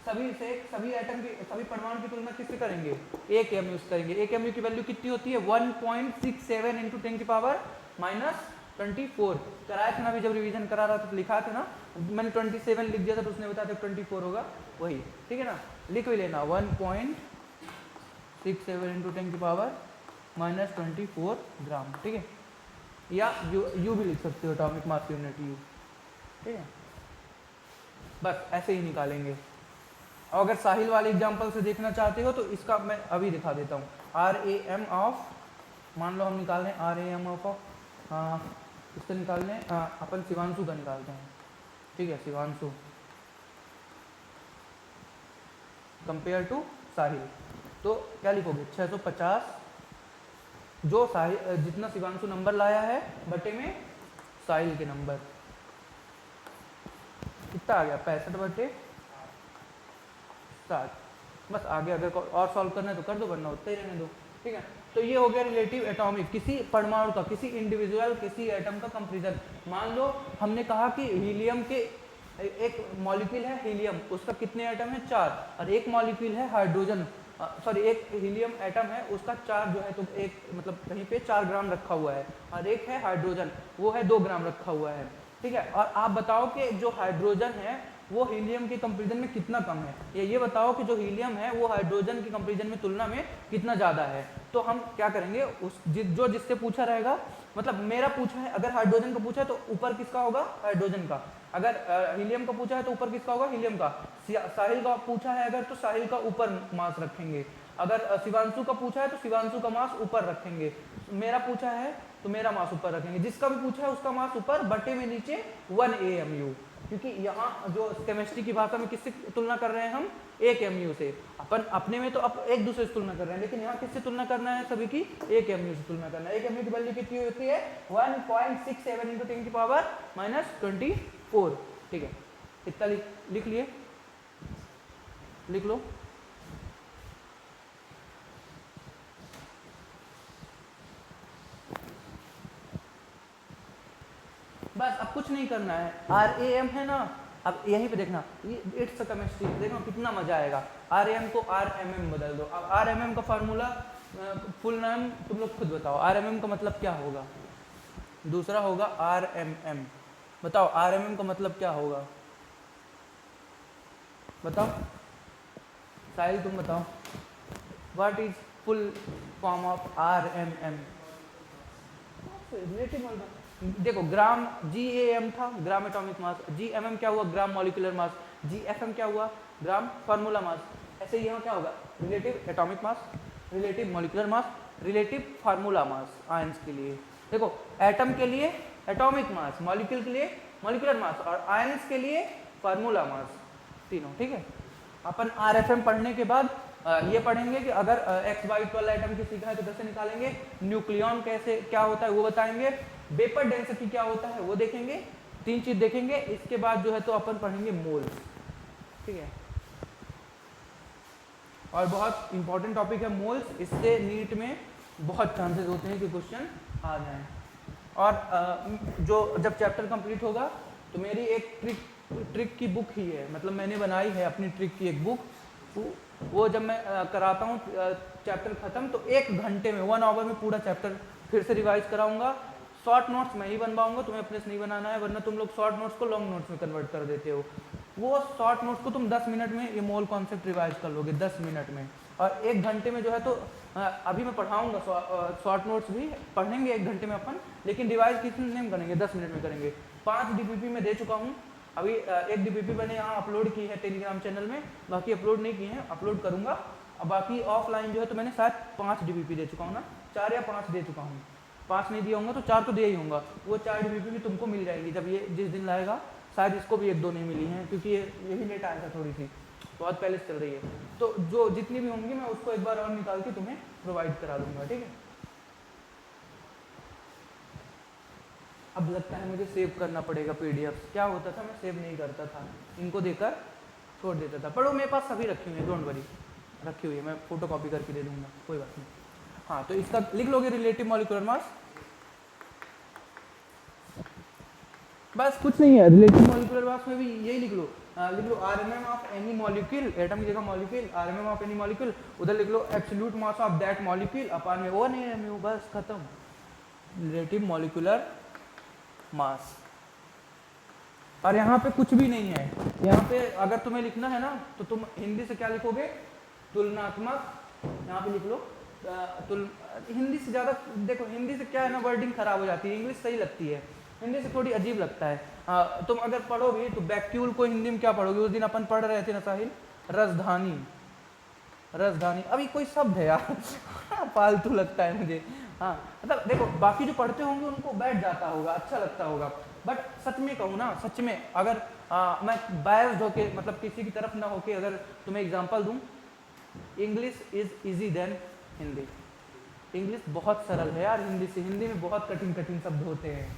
सभी से सभी एटम की, सभी परमाणु की तुलना किससे करेंगे, 1 AMU से करेंगे। 1 AMU की वैल्यू कितनी होती है 1.67 इंटू 10 की पावर -24। कराया था ना अभी जब रिवीजन करा रहा था तो लिखा था ना, मैंने 27 लिख दिया था तो उसने बताया था 24 होगा, वही, ठीक है ना। लिख भी लेना 1.67 इंटू 10 की पावर -24 ग्राम, ठीक है। या यू भी लिख सकते हो, एटॉमिक मास यूनिट यू, ठीक है। बस ऐसे ही निकालेंगे। और अगर साहिल वाले एग्जांपल से देखना चाहते हो तो इसका मैं अभी दिखा देता हूँ। RAM ऑफ, मान लो हम निकाल रहे हैं RAM ऑफ, इससे निकाल लें अपन शिवांशु का निकालते हैं, ठीक है। शिवांशु कंपेयर टू साहिल, तो क्या लिखोगे 650, जो साहिल जितना शिवांशु नंबर लाया है बटे में साहिल के नंबर, कितना आ गया 65 बटे 60। बस आगे अगर और सॉल्व करना है तो कर दो, वरना उतना ही रहने दो, ठीक है। तो ये हो गया रिलेटिव एटॉमिक, किसी परमाणु का, किसी इंडिविजुअल, किसी एटम का कंपैरिजन। मान लो हमने कहा कि हीलियम के, एक मॉलिक्यूल है हीलियम, उसका कितने एटम है 4, और एक मॉलिक्यूल है हाइड्रोजन, सॉरी एक हीलियम एटम है उसका 4 जो है, तो एक मतलब कहीं पे 4 ग्राम रखा हुआ है, और एक है हाइड्रोजन वो है 2 ग्राम रखा हुआ है, ठीक है। और आप बताओ कि जो हाइड्रोजन है वो हीलियम के कंपैरिजन में कितना कम है, या ये बताओ कि जो हीलियम है वो हाइड्रोजन के कंपैरिजन में तुलना में कितना ज़्यादा है। तो हम क्या करेंगे, उस जो जिससे पूछा रहेगा, मतलब मेरा पूछा है अगर हाइड्रोजन का पूछा है तो ऊपर किसका होगा, हाइड्रोजन का। अगर हीलियम का पूछा है तो ऊपर किसका होगा, हीलियम का। साहिल का पूछा है अगर तो साहिल का ऊपर मास रखेंगे। अगर शिवांशु का पूछा है तो शिवांशु का मास ऊपर रखेंगे। मेरा पूछा है तो मेरा मास ऊपर रखेंगे। जिसका भी पूछा है उसका मास ऊपर, बटे में नीचे 1 AMU, क्योंकि यहाँ जो केमिस्ट्री की भाषा में किससे तुलना कर रहे हैं हम, 1 AMU से। अपन अपने में तो अब एक दूसरे से तुलना कर रहे हैं, लेकिन यहाँ किससे तुलना करना है, सभी की 1 AMU से तुलना करना है। 1 AMU की वैल्यू कितनी होती है 1.67 इंटू 10 की पावर -24, ठीक है। इतना लिख लिए, लिख लो। बस अब कुछ नहीं करना है, RAM है ना, अब यहीं पे देखना, ये इट्स केमिस्ट्री, देखो कितना मजा आएगा। RAM को RMM बदल दो। अब RMM का फार्मूला, फुल नाम तुम लोग खुद बताओ, RMM का मतलब क्या होगा। दूसरा होगा RMM, बताओ RMM का मतलब क्या होगा, बताओ साहिल तुम बताओ, what is full form of RMM। देखो ग्राम GAM था, ग्राम एटॉमिक मास, GMM क्या हुआ, ग्राम मॉलिक्यूलर मास, GFM क्या हुआ, ग्राम फार्मूला मास। ऐसे ही यहाँ क्या होगा, relative atomic mass, relative molecular mass, relative formula mass ions के लिए। देखो एटम के लिए एटॉमिक मास, मॉलिक्यूल के लिए मॉलिक्यूलर मास, और आयंस के लिए फार्मूला मास, तीनों, ठीक है। अपन RFM पढ़ने के बाद ये पढ़ेंगे कि अगर XY वाला एटम किसी का है तो कैसे निकालेंगे, न्यूक्लियॉन कैसे क्या होता है वो बताएंगे, वेपर डेंसिटी क्या होता है वो देखेंगे, 3 चीज देखेंगे। इसके बाद जो है तो अपन पढ़ेंगे मोल्स, ठीक है। और बहुत इंपॉर्टेंट टॉपिक है मोल्स, इससे नीट में बहुत चांसेस होते हैं कि क्वेश्चन आ जाएं। और जो जब चैप्टर कंप्लीट होगा तो मेरी एक ट्रिक की बुक ही है, मतलब मैंने बनाई है अपनी ट्रिक की एक बुक, वो जब मैं कराता हूँ चैप्टर खत्म तो 1 घंटे में 1 आवर में पूरा चैप्टर फिर से रिवाइज कराऊंगा। शॉर्ट नोट्स मैं ही बनवाऊंगा, तुम्हें अपने से नहीं बनाना है, वरना तुम लोग शॉर्ट नोट्स को लॉन्ग नोट्स में कन्वर्ट कर देते हो। वो शॉर्ट नोट्स को तुम 10 मिनट में ये मोल कॉन्सेप्ट रिवाइज कर लोगे 10 मिनट में, और 1 घंटे में जो है तो अभी मैं पढ़ाऊंगा शॉर्ट नोट्स भी पढ़ेंगे 1 घंटे में अपन, लेकिन रिवाइज कितने में करेंगे 10 मिनट में करेंगे। 5 DPP में दे चुका हूँ अभी, 1 DPP मैंने यहाँ अपलोड की है टेलीग्राम चैनल में, बाकी अपलोड नहीं किए हैं, अपलोड करूँगा। अब बाकी ऑफलाइन जो है तो मैंने शायद 5 DPP दे चुका हूँ ना, 4 या 5 दे चुका हूँ, 5 नहीं दिया होंगे तो 4 तो दे ही होंगे। वो 4 DPP भी तुमको मिल जाएंगी जब ये जिस दिन लाएगा, शायद इसको भी 1-2 नहीं मिली हैं क्योंकि ये भी लेट आया था, थोड़ी सी बहुत पहले से चल रही है। तो जो जितनी भी होंगी मैं उसको एक बार और निकाल के तुम्हें प्रोवाइड करा दूंगा, ठीक है। अब लगता है मुझे सेव करना पड़ेगा PDF। क्या होता था मैं सेव नहीं करता था, इनको देकर छोड़ देता था। पढ़ो मेरे पास सभी रखी हुई है, डोंट वरी, रखी हुई है, मैं फोटो कॉपी करके दे दूंगा, कोई बात नहीं। हाँ तो इसका लिख लोगे रिलेटिव मॉलिक्यूलर मास, बस कुछ नहीं है। रिलेटिव मॉलिक्यूलर मास में भी यही लिख लो, लिख लो RMM of any molecule, atom की जगह molecule, RMM of any molecule, उधर लिख लो absolute mass of that molecule अपान में वो नहीं है, बस खत्म, रिलेटिव मॉलिक्यूलर मास। और यहाँ पे कुछ भी नहीं है, यहाँ पे अगर तुम्हें लिखना है ना तो तुम हिंदी से क्या लिखोगे, तुलनात्मक, यहाँ पे लिख लो हिंदी से ज़्यादा देखो, हिंदी से क्या है ना वर्डिंग खराब हो जाती है, इंग्लिश सही लगती है, हिंदी से थोड़ी अजीब लगता है। तुम अगर पढ़ोगे तो वैक्यूल को हिंदी में क्या पढ़ोगे, उस दिन अपन पढ़ रहे थे ना साहिल, रसधानी, रसधानी, अभी कोई शब्द है यार फालतू लगता है मुझे। हाँ मतलब देखो बाकी जो पढ़ते होंगे उनको बैठ जाता होगा, अच्छा लगता होगा, बट सच में कहूँ ना, सच में अगर मैं बायस्ड होके मतलब किसी की तरफ ना होके अगर तुम्हें एग्जांपल दूं, English is easy then Hindi. English बहुत सरल है यार हिंदी से, हिंदी में बहुत कठिन कठिन शब्द होते हैं।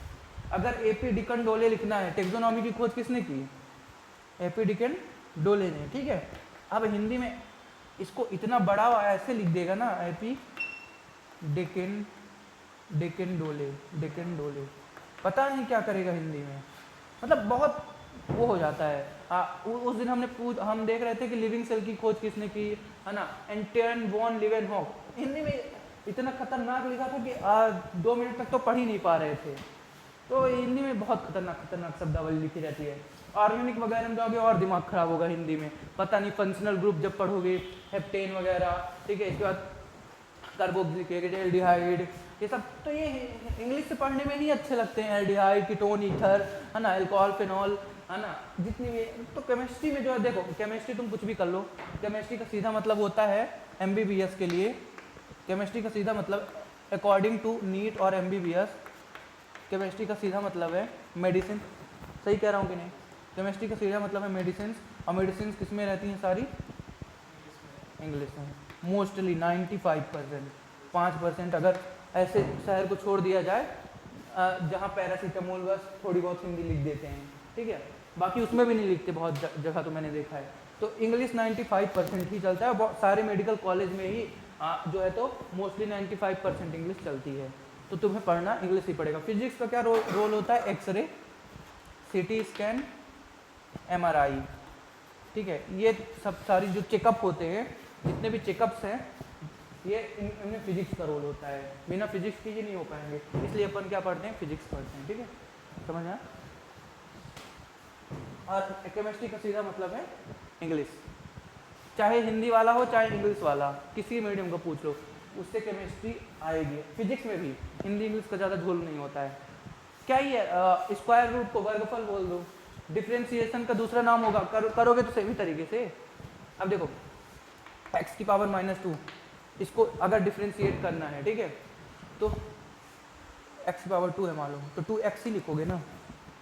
अगर AP डिकन डोले लिखना है, टेक्सोनॉमी की खोज किसने की, AP डिकन डोले ने, ठीक है। अब हिंदी में इसको इतना बड़ा ऐसे लिख देगा ना, AP डिकन डिकन डोले, डिकन डोले, पता नहीं क्या करेगा हिंदी में, मतलब बहुत वो हो जाता है। उस दिन हम देख रहे थे कि लिविंग सेल की खोज किसने की, है ना, एंटन वॉन लीवेनहॉक, हिंदी में इतना खतरनाक लिखा था कि 2 मिनट तक तो पढ़ ही नहीं पा रहे थे। तो हिंदी में बहुत खतरनाक खतरनाक शब्दावली लिखी रहती है। ऑर्गेनिक वगैरह में जाओगे और दिमाग खराब होगा हिंदी में, पता नहीं फंक्शनल ग्रुप जब पढ़ोगे, हेप्टेन वगैरह, ठीक है, इसके बाद कार्बोक्सिलिक एल्डिहाइड, ये सब तो ये इंग्लिश से पढ़ने में ही अच्छे लगते हैं, एल्डिहाइड, कीटोन, ईथर, है ना, अल्कोहल, फिनॉल, है ना, जितनी भी। तो केमिस्ट्री में जो है देखो, केमिस्ट्री तुम कुछ भी कर लो, केमिस्ट्री का सीधा मतलब होता है MBBS के लिए, केमिस्ट्री का सीधा मतलब अकॉर्डिंग टू नीट और MBBS, केमिस्ट्री का सीधा मतलब है मेडिसिन, सही कह रहा हूँ कि नहीं, केमिस्ट्री का सीधा मतलब है मेडिसिन, और मेडिसिन किस में रहती हैं सारी, इंग्लिश में, मोस्टली 95%, 5% अगर ऐसे शहर को छोड़ दिया जाए जहाँ पैरासीटामोल बस थोड़ी बहुत हिंदी लिख देते हैं, ठीक है, बाकी उसमें भी नहीं लिखते बहुत जगह तो मैंने देखा है। तो इंग्लिश 95% ही चलता है, बहुत सारे मेडिकल कॉलेज में ही जो है तो मोस्टली 95% इंग्लिश चलती है, तो तुम्हें पढ़ना इंग्लिश ही पड़ेगा। फिजिक्स का क्या रोल होता है, एक्सरे, CT स्कैन, MRI, ठीक है, ये सब सारी जो चेकअप होते हैं, जितने भी चेकअप्स हैं, ये इनमें फिजिक्स का रोल होता है, बिना फिजिक्स के ही नहीं हो पाएंगे, इसलिए अपन क्या पढ़ते हैं, फिजिक्स पढ़ते हैं, ठीक है, समझ आया। और केमिस्ट्री का सीधा मतलब है इंग्लिश, चाहे हिंदी वाला हो चाहे इंग्लिश वाला, किसी मीडियम को पूछ लो उससे केमिस्ट्री आएगी। फिजिक्स में भी हिंदी इंग्लिश का ज़्यादा झोल नहीं होता है। क्या ही है, स्क्वायर रूट को वर्गफल बोल दो, डिफ्रेंसिएशन का दूसरा नाम होगा, करोगे तो सही तरीके से। अब देखो x की पावर -2, इसको अगर डिफ्रेंशिएट करना है, ठीक है, तो x की पावर 2 है मान लो, तो 2x ही लिखोगे ना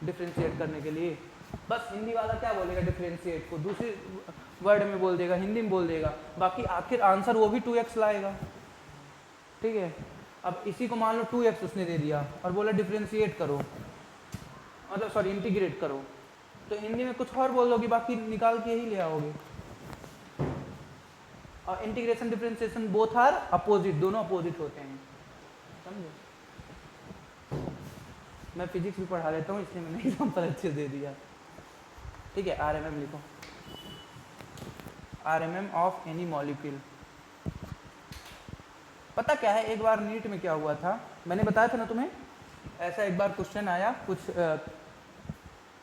डिफ्रेंशिएट करने के लिए। बस हिंदी वाला क्या बोलेगा, डिफ्रेंशिएट को दूसरे वर्ड में बोल देगा, हिंदी में बोल देगा, बाकी आखिर आंसर वो भी 2x लाएगा, ठीक है। अब इसी को मान लो 2x उसने दे दिया और बोला डिफ्रेंशिएट करो, मतलब सॉरी इंटीग्रेट करो, तो हिंदी में कुछ और बोल दोगे, बाकी निकाल के ही ले आओगे। और integration differentiation both are opposite, दोनों अपोजिट होते हैं, समझे। मैं फिजिक्स भी पढ़ा लेता हूँ इसलिए मैंने एग्जांपल अच्छे दे दिया, ठीक है। RMM लिखो, RMM ऑफ एनी मॉलिक्यूल। पता क्या है, एक बार नीट में क्या हुआ था, मैंने बताया था ना तुम्हें, ऐसा एक बार क्वेश्चन आया, कुछ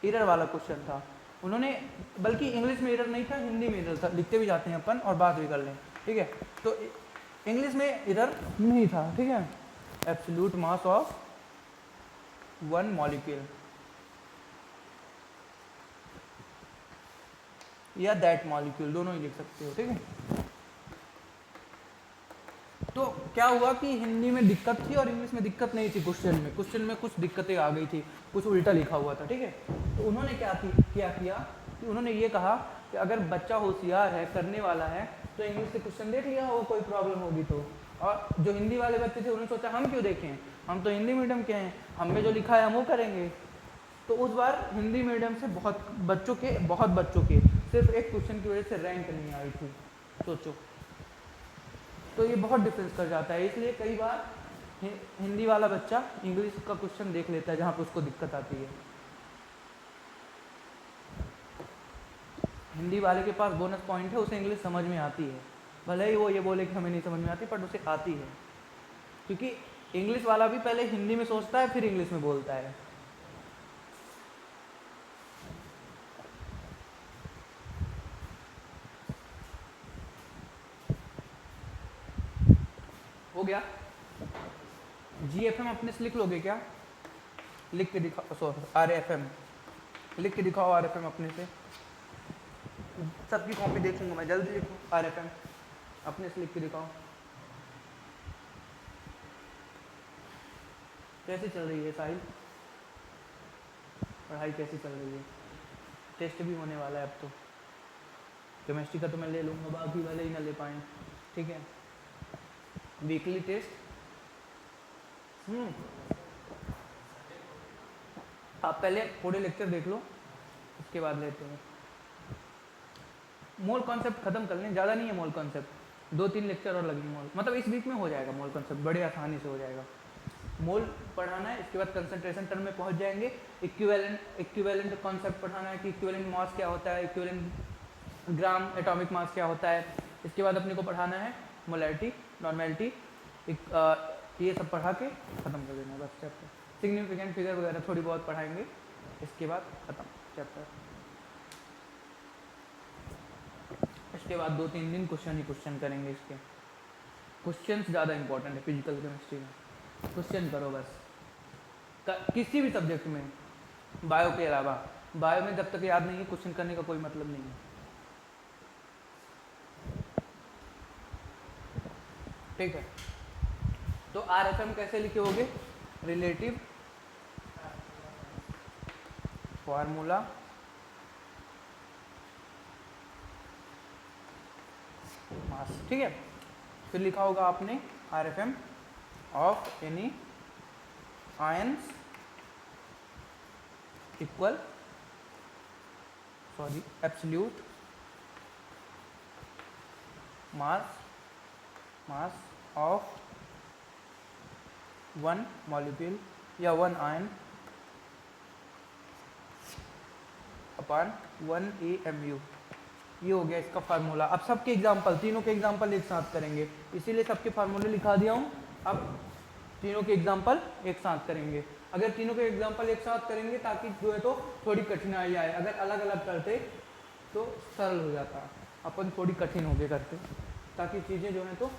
एरर वाला क्वेश्चन था, उन्होंने, बल्कि इंग्लिश में एरर नहीं था, हिंदी में एरर था, लिखते भी जाते हैं अपन और बात भी कर लें, ठीक है। तो इंग्लिश में एरर नहीं था, ठीक है। Absolute mass of one molecule या दैट मॉलिक्यूल, दोनों ही लिख सकते हो, ठीक है। तो क्या हुआ कि हिंदी में दिक्कत थी और इंग्लिश में दिक्कत नहीं थी। क्वेश्चन में कुछ दिक्कतें आ गई थी, कुछ उल्टा लिखा हुआ था, ठीक है। तो उन्होंने क्या किया कि उन्होंने ये कहा कि अगर बच्चा होशियार है, करने वाला है, तो इंग्लिश से क्वेश्चन देख लिया हो, कोई प्रॉब्लम होगी तो। और जो हिंदी वाले बच्चे थे उन्होंने सोचा हम क्यों देखें, हम तो हिंदी मीडियम के हैं, हमें जो लिखा है हम वो करेंगे। तो उस बार हिंदी मीडियम से बहुत बच्चों के सिर्फ एक क्वेश्चन की वजह से रैंक नहीं आई थी, सोचो। तो ये बहुत डिफरेंस कर जाता है, इसलिए कई बार हिंदी वाला बच्चा इंग्लिश का क्वेश्चन देख लेता है जहाँ पर उसको दिक्कत आती है। हिंदी वाले के पास बोनस पॉइंट है, उसे इंग्लिश समझ में आती है, भले ही वो ये बोले कि हमें नहीं समझ में आती, पर उसे आती है। क्योंकि इंग्लिश वाला भी पहले हिंदी में सोचता है, फिर इंग्लिश में बोलता है। हो गया। GFM अपने से लिख लोगे क्या? लिख के दिखाओ, सॉरी RFM लिख के दिखाओ। RFM अपने से, सबकी कॉपी देखूंगा मैं, जल्दी लिखो RFM अपने से लिख के दिखाओ। कैसी चल रही है साहिल, पढ़ाई कैसी चल रही है? टेस्ट भी होने वाला है अब तो। केमिस्ट्री का तो मैं ले लूँगा, बाकी वाले ही ना ले पाएँ, ठीक है। वीकली टेस्ट आप पहले थोड़े लेक्चर देख लो, उसके बाद लेते हैं। मोल कॉन्सेप्ट खत्म कर लें, ज़्यादा नहीं है मोल कॉन्सेप्ट, 2-3 लेक्चर और लगेंगे मोल, मतलब इस वीक में हो जाएगा मोल कॉन्सेप्ट, बड़े आसानी से हो जाएगा। मोल पढ़ाना है, इसके बाद कंसंट्रेशन टर्म में पहुंच जाएंगे। इक्विवेलेंट कॉन्सेप्ट पढ़ाना है कि इक्विवेलेंट मास क्या होता है, इक्विवेलेंट ग्राम एटॉमिक मास क्या होता है। इसके बाद अपने को पढ़ाना है मोलैरिटी, नॉर्मेलिटी, ये सब पढ़ा के ख़त्म कर देना बस चैप्टर। सिग्निफिकेंट फिगर वगैरह थोड़ी बहुत पढ़ाएंगे, इसके बाद ख़त्म चैप्टर। इसके बाद 2-3 दिन क्वेश्चन ही क्वेश्चन करेंगे। इसके क्वेश्चन ज़्यादा इंपॉर्टेंट है फिजिकल केमिस्ट्री में, क्वेश्चन करो बस, किसी भी सब्जेक्ट में, बायो के अलावा। बायो में जब तक याद नहीं है क्वेश्चन करने का कोई मतलब नहीं है, ठीक है। तो RFM कैसे लिखे होगे? रिलेटिव फार्मूला मास, ठीक है। फिर लिखा होगा आपने RFM of any ions equal, sorry absolute mass of one molecule या वन आयन अपॉन 1 AMU। ये हो गया इसका फार्मूला। अब सबके एग्जाम्पल, तीनों के एग्जाम्पल एक साथ करेंगे, इसीलिए सबके फार्मूले लिखा दिया हूँ। अब तीनों के एग्जाम्पल एक साथ करेंगे। अगर तीनों के एग्जाम्पल एक साथ करेंगे ताकि जो है तो थोड़ी कठिनाई आए, अगर अलग अलग करते तो सरल हो जाता, अपन थोड़ी कठिन हो गए करते, ताकि चीज़ें जो है तो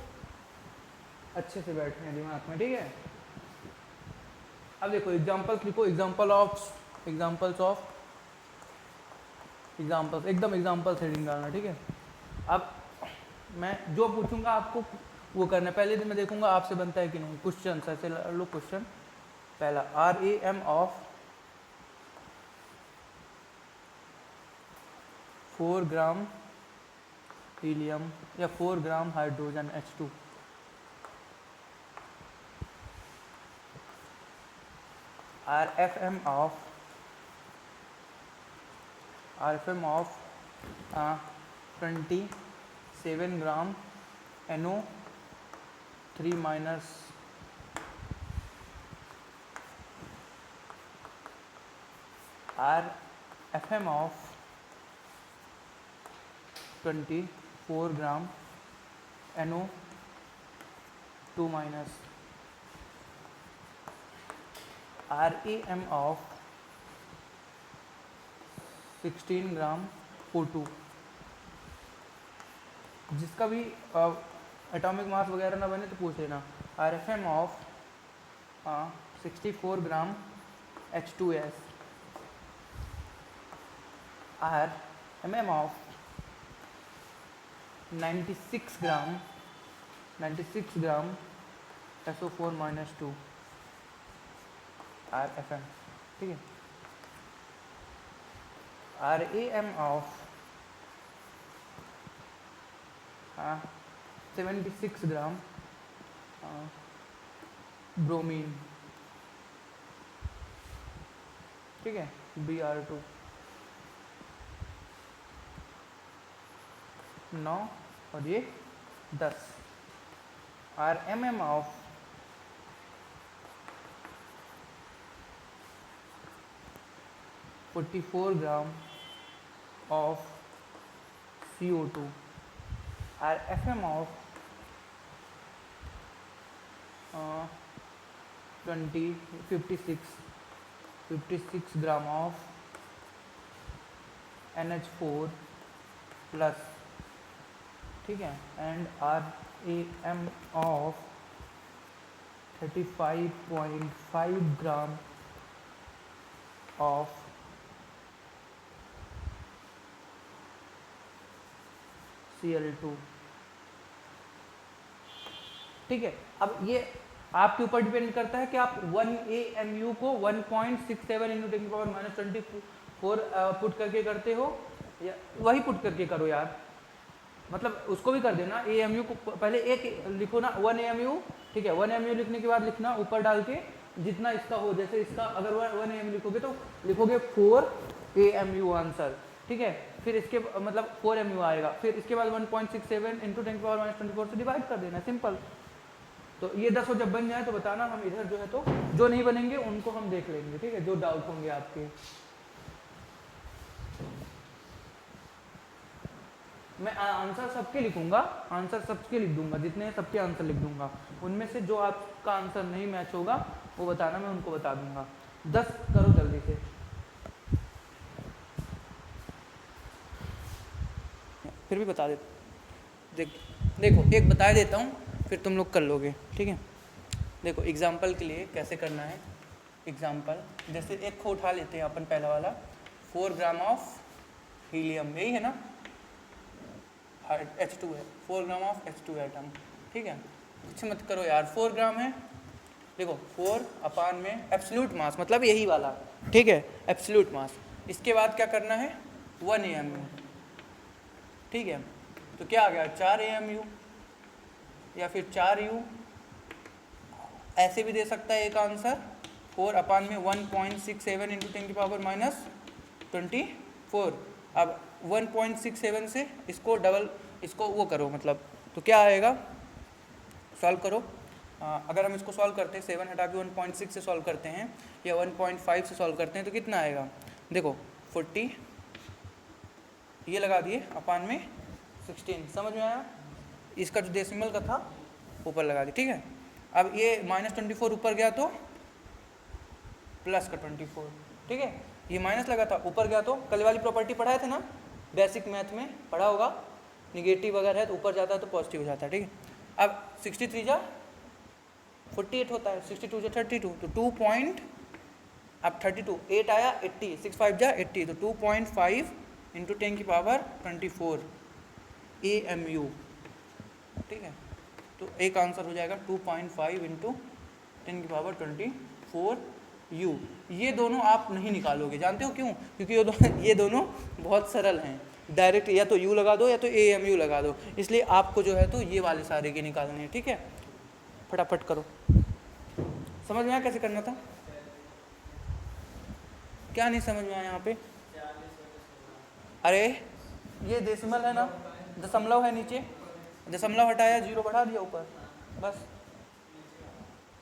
अच्छे से बैठे हैं दिमाग में, ठीक है। अब देखो एग्जाम्पल्स लिखो, एग्जाम्पल्स एकदम एग्जाम्पल हेडिंग डालना, ठीक है। अब मैं जो पूछूंगा आपको वो करना है। पहले दिन मैं देखूंगा आपसे बनता है कि नहीं। क्वेश्चन ऐसे लो, क्वेश्चन पहला RAM ऑफ 4 ग्राम हीलियम या 4 gram hydrogen H2, RFM of 27 gram NO3 minus RFM of 24 gram NO2 minus RAM of 16 gram O2। जिसका भी एटॉमिक मास वगैरह ना बने तो पूछ लेना। RFM of 64 gram H2S। RMM of 96 gram SO4-2। RFM, ठीक है। RAM ऑफ 76 ग्राम ब्रोमीन, ठीक है, Br2। 9 और ये 10। RMM of 44 gram of CO2। RFM of 56 gram of NH4 plus, ठीक है। And RAM of 35.5 gram of Cl2, ठीक है। अब ये आपके ऊपर डिपेंड करता है कि आप 1 AMU को 1.67 इंटू 10⁻24 पुट करके करते हो या वही पुट करके करो यार, मतलब उसको भी कर देना। AMU को पहले एक लिखो ना, 1 AMU, ठीक है। 1 AMU लिखने के बाद लिखना ऊपर डाल के जितना इसका हो, जैसे इसका अगर 1 AMU लिखोगे तो लिखोगे 4 AMU आंसर, ठीक है। फिर इसके मतलब 4 MU आएगा, फिर इसके बाद 1.67 इंटू 10⁻24 से डिवाइड कर देना, सिंपल। तो ये 10 जब बन जाए तो बताना, हम इधर जो है तो जो नहीं बनेंगे उनको हम देख लेंगे, ठीक है, जो डाउट होंगे आपके। मैं आंसर सबके लिखूंगा, आंसर सबके लिख दूंगा, जितने सबके आंसर लिख दूंगा। उनमें से जो आपका आंसर नहीं मैच होगा वो बताना, मैं उनको बता दूंगा। 10 करो जल्दी से। फिर भी बता देखो एक बता देता हूँ, फिर तुम लोग कर लोगे, ठीक है। देखो एग्जाम्पल के लिए कैसे करना है। एग्जाम्पल जैसे एक को उठा लेते हैं अपन, पहला वाला 4 ग्राम ऑफ हीलियम, यही है ना, H2 है, 4 ग्राम ऑफ H2 एटम, ठीक है। कुछ मत करो यार, 4 ग्राम है, देखो 4 अपान में एब्सोल्यूट मास, मतलब यही वाला, ठीक है, एब्सोल्यूट मास। इसके बाद क्या करना है, 1 AMU, ठीक है। तो क्या आ गया, 4 AMU या फिर 4 U, ऐसे भी दे सकता है एक आंसर। 4 अपान में 1.67 इंटू 10⁻24। अब 1.67 से इसको डबल, इसको वो करो, मतलब तो क्या आएगा, सॉल्व करो। अगर हम इसको सॉल्व करते हैं, 7 हटा के 1.6 से सॉल्व करते हैं या 1.5 से सॉल्व करते हैं तो कितना आएगा, देखो 40 ये लगा दिए अपान में 16, समझ में आया। इसका जो डेसिमल का था ऊपर लगा दिए, ठीक है। अब ये -24 ऊपर गया तो प्लस का 24, ठीक है। ये माइनस लगा था, ऊपर गया तो कल वाली प्रॉपर्टी पढ़ाए थे ना, बेसिक मैथ में पढ़ा होगा, निगेटिव अगर है तो ऊपर जाता है तो पॉजिटिव हो जाता है, ठीक है। अब 63 जा 48 होता है, 62 जा 32, तो 2 पॉइंट, अब 32 8 आया 80, 6 5 जा 80, तो 2.5 इंटू 10⁻24 AMU, ठीक है। तो एक आंसर हो जाएगा 2.5 इंटू 10⁻24 U। ये दोनों आप नहीं निकालोगे, जानते हो क्यों, क्योंकि ये दोनों बहुत सरल हैं, डायरेक्ट या तो U लगा दो या तो AMU लगा दो, इसलिए आपको जो है तो ये वाले सारे के निकालने हैं, ठीक है। फटाफट करो, समझ में आया कैसे करना था, क्या नहीं समझ में आया यहाँ पे। अरे ये डेसिमल है ना, दशमलव है नीचे, दशमलव हटाया 0 बढ़ा दिया ऊपर, बस।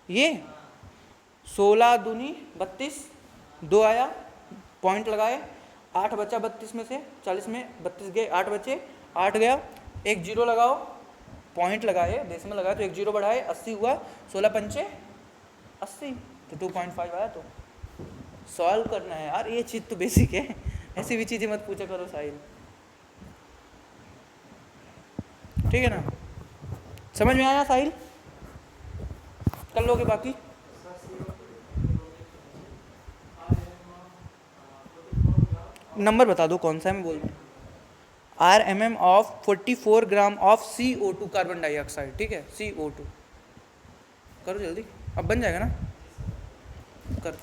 ये 16 दूनी 32, 2 आया, पॉइंट लगाए, 8 बचा 32 में से, 40 में 32 गए, 8 बचे, 8 गया, एक 0 लगाओ, पॉइंट लगाए, डेसिमल लगाए तो एक 0 बढ़ाए, 80 हुआ, 16 पंचे 80, तो 2.5 आया। तो सॉल्व करना है यार, ये चीज़ तो बेसिक है, ऐसी भी चीज़ें मत पूछा करो साहिल, ठीक है ना। समझ में आया साहिल? कर लोगे बाकी? नंबर बता दो कौन सा है, मैं बोल दूँ। RMM of 44 gram of CO2 carbon dioxide, ठीक है, CO2। करो जल्दी, अब बन जाएगा ना, कर।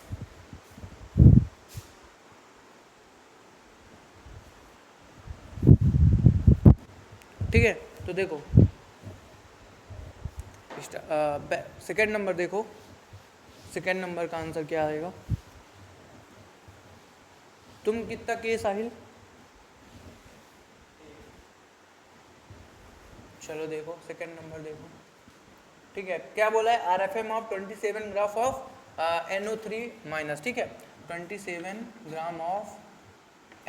ठीक है, तो देखो सेकेंड नंबर देखो, सेकेंड नंबर का आंसर क्या आएगा। तुम कितना के साहिल? चलो देखो सेकेंड नंबर देखो, ठीक है, क्या बोला है, RFM of 27 gram of NO3 minus, ठीक है, 27 ग्राम ऑफ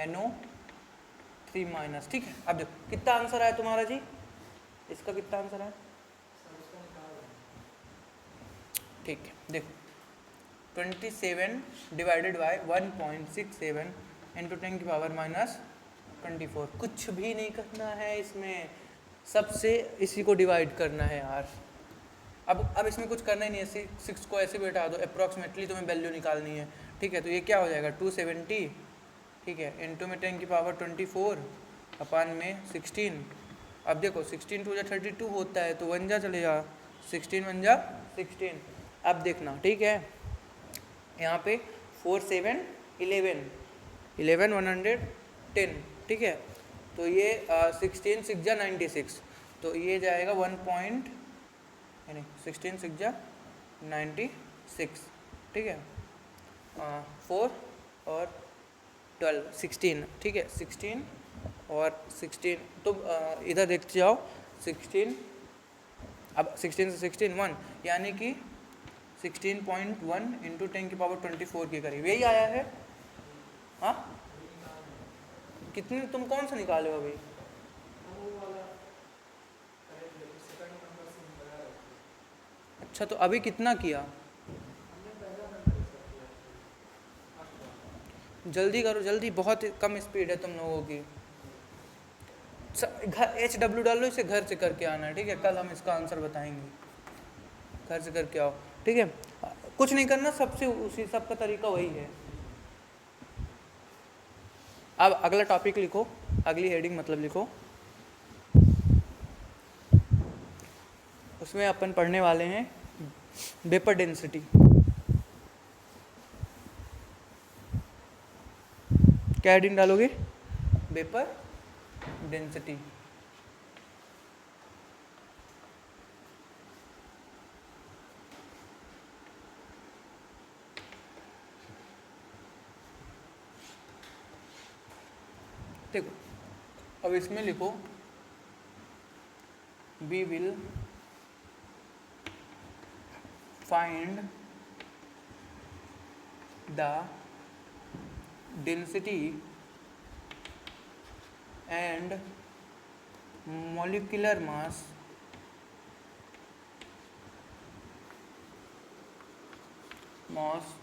NO3 माइनस, ठीक है। अब देखो कितना आंसर आया तुम्हारा जी, इसका कितना आंसर आया, ठीक है, देखो 27 डिवाइडेड बाय 1.67 इंटू 10 की पावर माइनस 24। कुछ भी नहीं करना है इसमें, सबसे इसी को डिवाइड करना है यार। अब इसमें कुछ करना ही नहीं है, 6 को ऐसे बैठा दो, अप्रॉक्सीमेटली तुम्हें वैल्यू निकालनी है, ठीक है। तो ये क्या हो जाएगा 270, ठीक है, इंटू में 10 की पावर 24 अपान में 16। अब देखो 16 टू 32 होता है, तो 1 जा चलेगा, 16 1 जा 16। अब देखना, ठीक है, यहाँ पे 4 7 11 11 110, ठीक है, तो ये 16 6 जा 96, तो ये जाएगा 16 6 जा 96, ठीक है, 4 और 12 16, ठीक है, 16 और 16, तो इधर देखते जाओ 16, अब 16 से 16 1, यानी कि 16.1 इंटू 10 की पावर 24 के करीब यही आया है। हाँ, कितने तुम कौन सा निकाले हो अभी? अच्छा, तो अभी कितना किया, जल्दी करो जल्दी, बहुत कम स्पीड है तुम लोगों की। घर HW डालो, इसे घर से करके आना है, ठीक है, कल हम इसका आंसर बताएंगे, घर से करके आओ, ठीक है, कुछ नहीं करना, सबसे उसी सबका तरीका वही है। अब अगला टॉपिक लिखो, अगली हेडिंग मतलब लिखो, उसमें अपन पढ़ने वाले हैं वेपर डेंसिटी। क्या हेडिंग डालोगे, वेपर डेंसिटी। देखो अब इसमें लिखो, we will find the density and molecular mass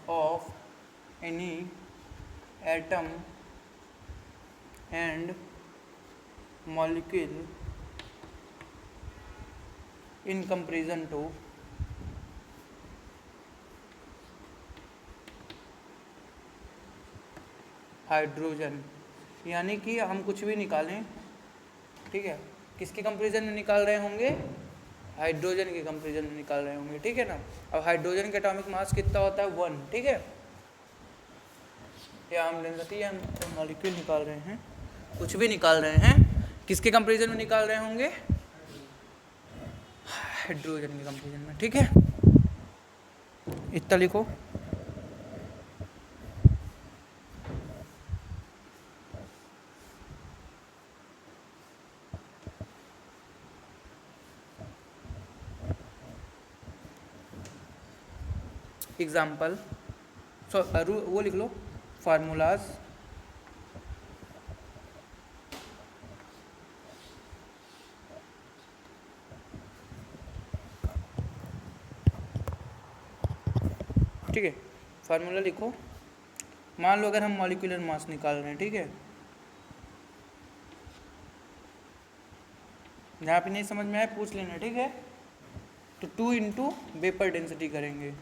of any atom and molecule in comparison to hydrogen. यानी कि हम कुछ भी निकालें, ठीक है, किसके कंपेरिजन में निकाल रहे होंगे, हाइड्रोजन के कंपेरिजन में निकाल रहे होंगे, ठीक है ना। अब हाइड्रोजन का एटॉमिक मास कितना होता है 1, ठीक है, या हम डेंसिटी या मॉलिक्यूल निकाल रहे हैं, कुछ भी निकाल रहे हैं, किसके कंपेरिजन में निकाल रहे होंगे, हाइड्रोजन के कंपेरिजन में, ठीक है। इतना लिखो, एग्जाम्पल, वो लिख लो फार्मूलाज, ठीक है, फार्मूला लिखो मान लो अगर हम मॉलिक्यूलर मास निकाल रहे हैं, ठीक है, जहाँ पे नहीं समझ में आए पूछ लेना, ठीक है। तो 2 इंटू वेपर डेंसिटी करेंगे,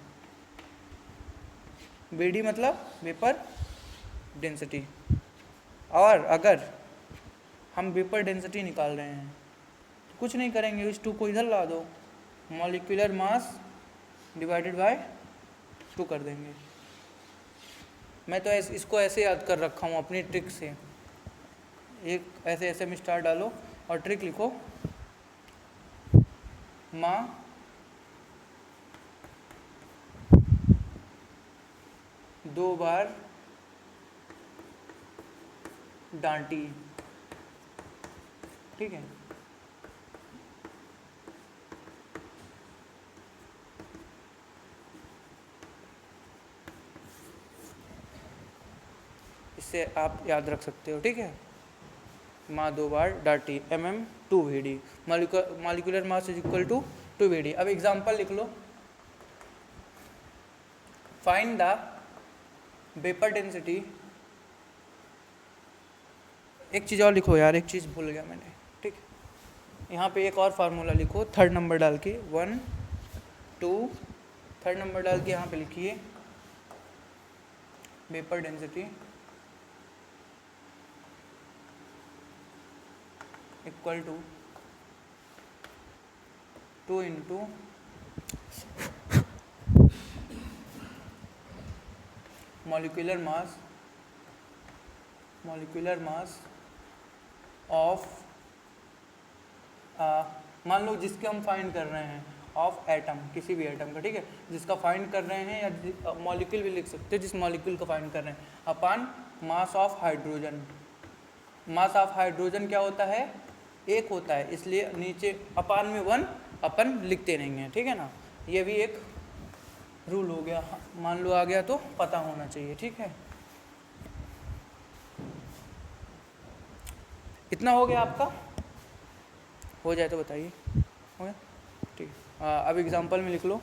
BD मतलब वेपर डेंसिटी। और अगर हम वेपर डेंसिटी निकाल रहे हैं तो कुछ नहीं करेंगे, इस 2 को इधर ला दो, मॉलिक्यूलर मास डिवाइडेड बाय 2 कर देंगे। मैं तो इसको ऐसे याद कर रखा हूँ अपनी ट्रिक से, एक ऐसे ऐसे में स्टार डालो और ट्रिक लिखो, माँ दो बार डांटी, ठीक है। इससे आप याद रख सकते हो, ठीक है। माँ 2 बार डांटी, mm2 molecular mass is equal to 2 VD। अब एग्जांपल लिख लो, फाइंड द वेपर डेंसिटी। एक चीज़ और लिखो यार, एक चीज़ भूल गया मैंने, ठीक। यहाँ पे एक और फार्मूला लिखो, थर्ड नंबर डाल के 1 2, थर्ड नंबर डाल के यहाँ पे लिखिए vapour density equal to 2 into molecular mass of, मान लो जिसके हम फाइंड कर रहे हैं, ऑफ एटम, किसी भी एटम का, ठीक है, जिसका फाइंड कर रहे हैं, या मॉलिक्यूल भी लिख सकते हैं, जिस मॉलिक्यूल का फाइंड कर रहे हैं, अपान mass of hydrogen. Mass of hydrogen क्या होता है, 1 होता है, इसलिए नीचे अपान में 1 अपन लिखते नहीं हैं, ठीक है ना। ये भी एक रूल हो गया, मान लो आ गया तो पता होना चाहिए, ठीक है। इतना हो गया आपका, हो जाए तो बताइए, हो गया, ठीक है। अब एग्जांपल में लिख लो,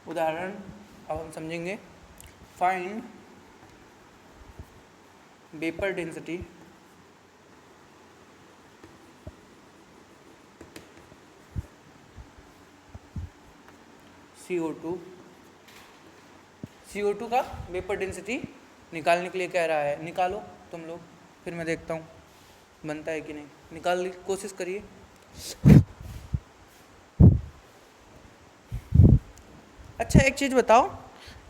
उदाहरण अब हम समझेंगे। फाइंड वेपर डेंसिटी CO2 का वेपर डेंसिटी निकालने के लिए कह रहा है, निकालो तुम लोग, फिर मैं देखता हूँ बनता है कि नहीं, निकालने की कोशिश करिए। अच्छा एक चीज़ बताओ,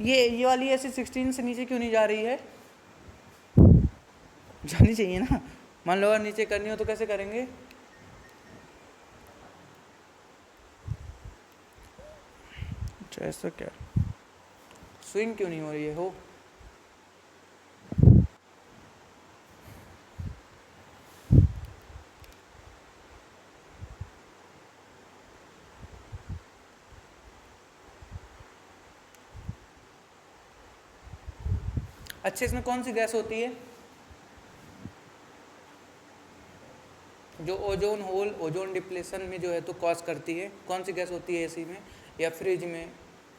ये वाली ऐसे 16 से नीचे क्यों नहीं जा रही है, जानी चाहिए ना। मान लो अगर नीचे करनी हो तो कैसे करेंगे, अच्छा ऐसा क्या, स्विंग क्यों नहीं हो रही है हो, अच्छा इसमें कौन सी गैस होती है जो ओजोन होल, ओजोन डिप्लेशन में जो है तो कॉज करती है, कौन सी गैस होती है एसी में या फ्रिज में,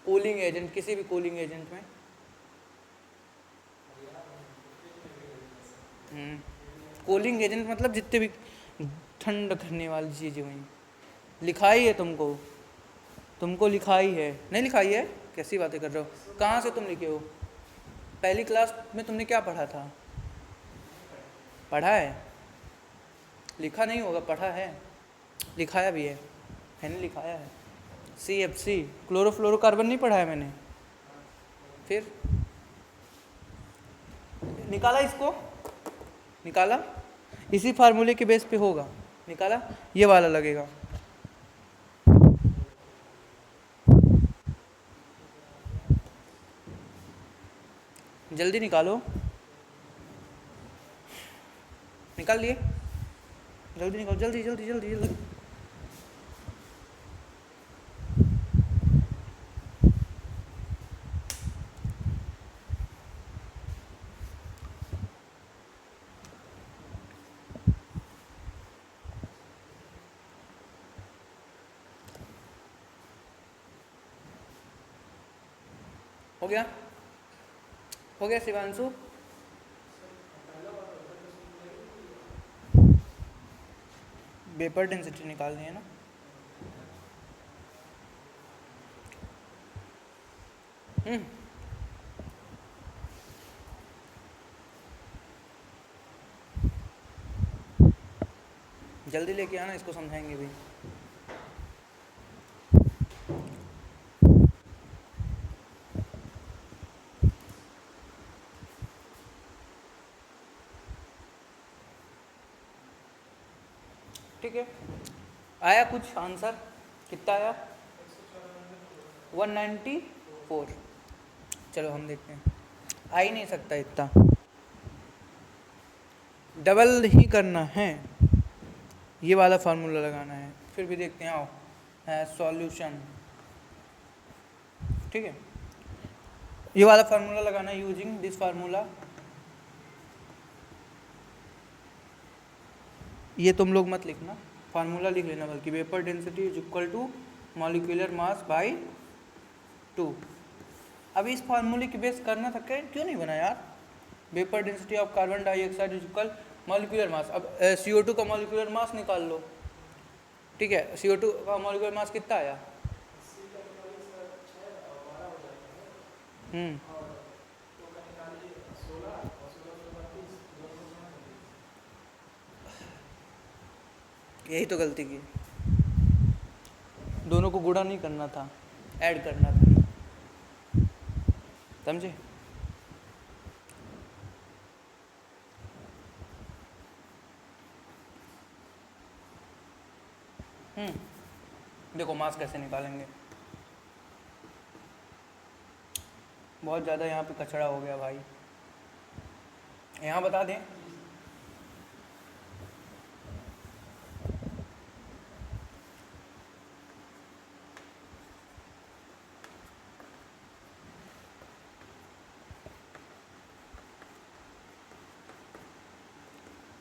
कूलिंग एजेंट, किसी भी कूलिंग एजेंट में। कूलिंग एजेंट मतलब जितने भी ठंड करने वाली चीज़ें हुई, लिखाई है तुमको लिखाई है, नहीं लिखाई है, कैसी बातें कर रहे हो, कहाँ से तुम लिखे हो, पहली क्लास में तुमने क्या पढ़ा था, पढ़ा है, लिखा नहीं होगा, पढ़ा है, लिखाया भी है नहीं, लिखाया है, CFC क्लोरोफ्लोरोकार्बन नहीं पढ़ा है मैंने, फिर निकाला, इसको निकाला, इसी फार्मूले के बेस पे होगा, निकाला, ये वाला लगेगा, जल्दी निकालो, निकाल लिए, जल्दी निकालो, जल्दी जल्दी जल्दी जल्दी। हो गया? हो गया शिवांशु? वेपर डेंसिटी निकालनी है ना? जल्दी लेके आना, इसको समझाएंगे भी। ठीक है, आया कुछ आंसर? कितना आया? 194। चलो हम देखते हैं, आ ही नहीं सकता इतना, डबल ही करना है, ये वाला फार्मूला लगाना है। फिर भी देखते हैं, आओ है सॉल्यूशन। ठीक है, ये वाला फार्मूला लगाना है यूजिंग दिस फार्मूला। ये तुम लोग मत लिखना, फार्मूला लिख लेना, बल्कि vapour density is equal to molecular mass by 2। अभी इस फार्मूले की बेस करना था, क्यों नहीं बना यार? Vapour density of carbon dioxide is equal molecular mass. अब CO2 का मॉलिक्यूलर मास निकाल लो। ठीक है, CO2 का मॉलिक्यूलर मास कितना आया? यही तो गलती की, दोनों को गुणा नहीं करना था, ऐड करना था, समझे? देखो मास कैसे निकालेंगे। बहुत ज़्यादा यहाँ पे कचरा हो गया भाई, यहाँ बता दें।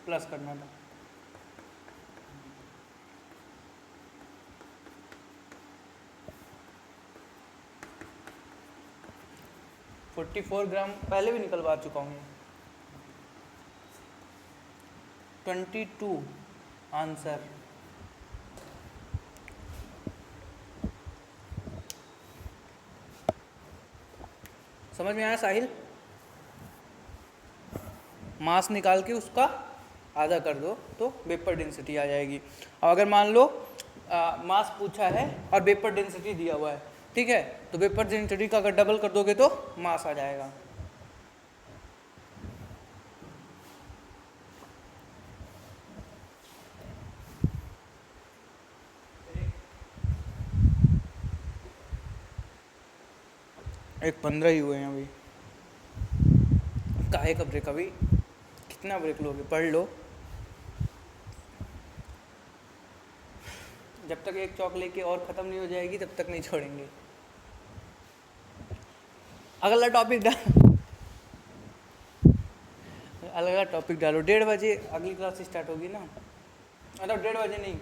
प्लस करना था, $44 ग्राम पहले भी निकलवा चुका हूँ। 22 आंसर। समझ में आया साहिल? मास निकाल के उसका आधा कर दो तो वेपर डेंसिटी आ जाएगी। और अगर मान लो मास पूछा है और वेपर डेंसिटी दिया हुआ है, ठीक है, तो वेपर डेंसिटी का अगर डबल कर दोगे तो मास आ जाएगा। एक 15 ही हुए हैं अभी, काहे का ब्रेक? अभी कितना ब्रेक लोगे? पढ़ लो, जब तक एक चौक लेके और ख़त्म नहीं हो जाएगी तब तक नहीं छोड़ेंगे। अगला टॉपिक अगला टॉपिक डालो। 1:30 बजे अगली क्लास स्टार्ट होगी ना? मतलब 1:30 बजे नहीं,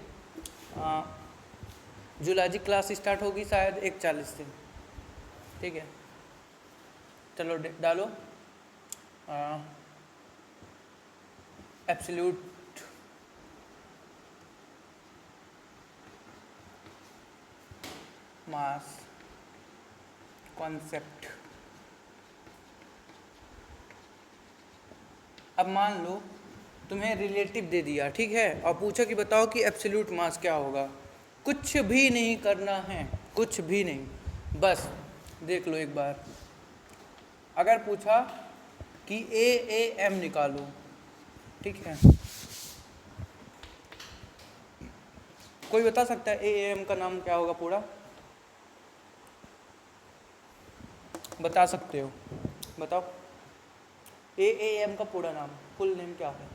जूलॉजी क्लास स्टार्ट होगी शायद 1:40 से। ठीक है, चलो डालो। एब्सोल्यूट मास कॉन्सेप्ट। अब मान लो तुम्हें रिलेटिव दे दिया, ठीक है, और पूछा कि बताओ कि एब्सोल्यूट मास क्या होगा। कुछ भी नहीं करना है, कुछ भी नहीं, बस देख लो एक बार। अगर पूछा कि AAM निकालो, ठीक है, कोई बता सकता है AAM का नाम क्या होगा पूरा? बता सकते हो, बताओ। AAM का पूरा नाम, फुल नेम क्या है?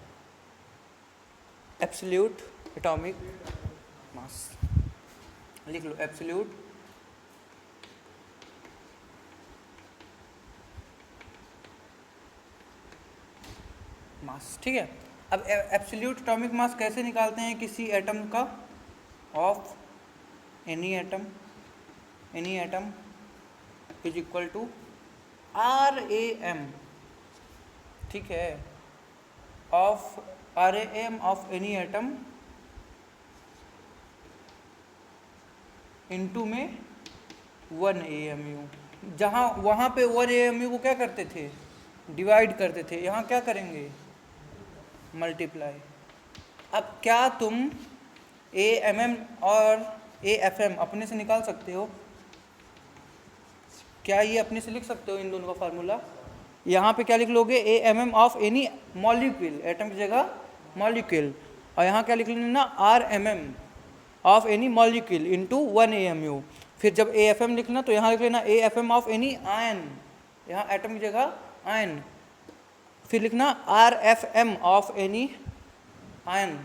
Absolute atomic mass. लिख लो, एब्सोल्यूट मास। ठीक है, अब एब्सोल्यूट एटॉमिक मास कैसे निकालते हैं किसी एटम का? Of any atom is equal to RAM, ठीक है, of RAM of any atom into में 1 AMU। जहाँ वहाँ पे 1 AMU को क्या करते थे, डिवाइड करते थे, यहाँ क्या करेंगे, मल्टीप्लाई। अब क्या तुम AMM और AFM अपने से निकाल सकते हो, क्या ये अपने से लिख सकते हो इन दोनों का फार्मूला? यहाँ पे क्या लिख लोगे, AMM of any molecule, atom की जगह मॉलिक्यूल, और यहाँ क्या लिख लेना, RMM of any molecule into 1 AMU। फिर जब AFM लिखना तो यहाँ लिख लेना AFM ऑफ एनी आयन, यहाँ एटम की जगह आयन, फिर लिखना RFM of any ion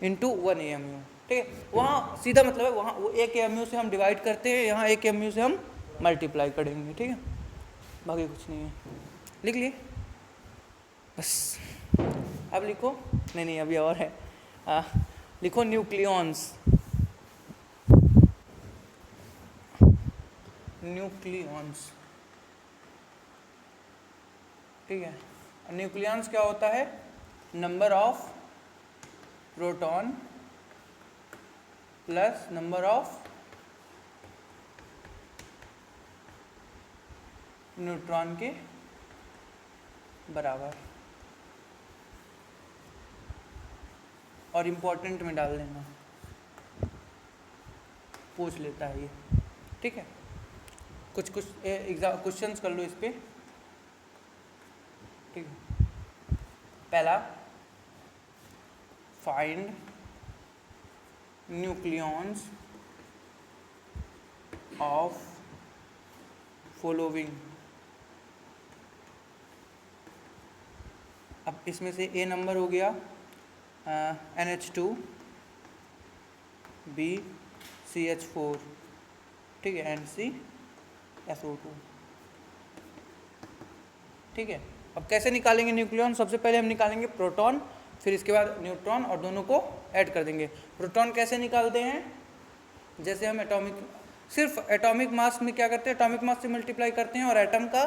into 1 AMU, ठीक है। वहाँ सीधा मतलब है, वहाँ वो 1 AMU से हम डिवाइड करते हैं, यहाँ 1 AMU से हम मल्टीप्लाई करेंगे, ठीक है, बाकी कुछ नहीं है। लिख लिए बस। अब लिखो, नहीं अभी और है, लिखो न्यूक्लियॉन्स, न्यूक्लियॉन्स, ठीक है। न्यूक्लियॉन्स क्या होता है, number of proton plus number of neutron के बराबर, और इम्पोर्टेंट में डाल देना, पूछ लेता है ये, ठीक है। कुछ एग्जाम क्वेश्चंस कर लो इस पे, ठीक है। पहला, फाइंड न्यूक्लियॉन्स ऑफ फॉलोइंग। अब इसमें से ए नंबर हो गया NH2 B CH4, ठीक है, NCSO2, ठीक है। अब कैसे निकालेंगे न्यूक्लियॉन, सबसे पहले हम निकालेंगे प्रोटॉन, फिर इसके बाद न्यूट्रॉन, और दोनों को ऐड कर देंगे। प्रोटॉन कैसे निकालते हैं, जैसे हम सिर्फ एटॉमिक मास में क्या करते हैं, एटॉमिक मास से मल्टीप्लाई करते हैं, और एटम का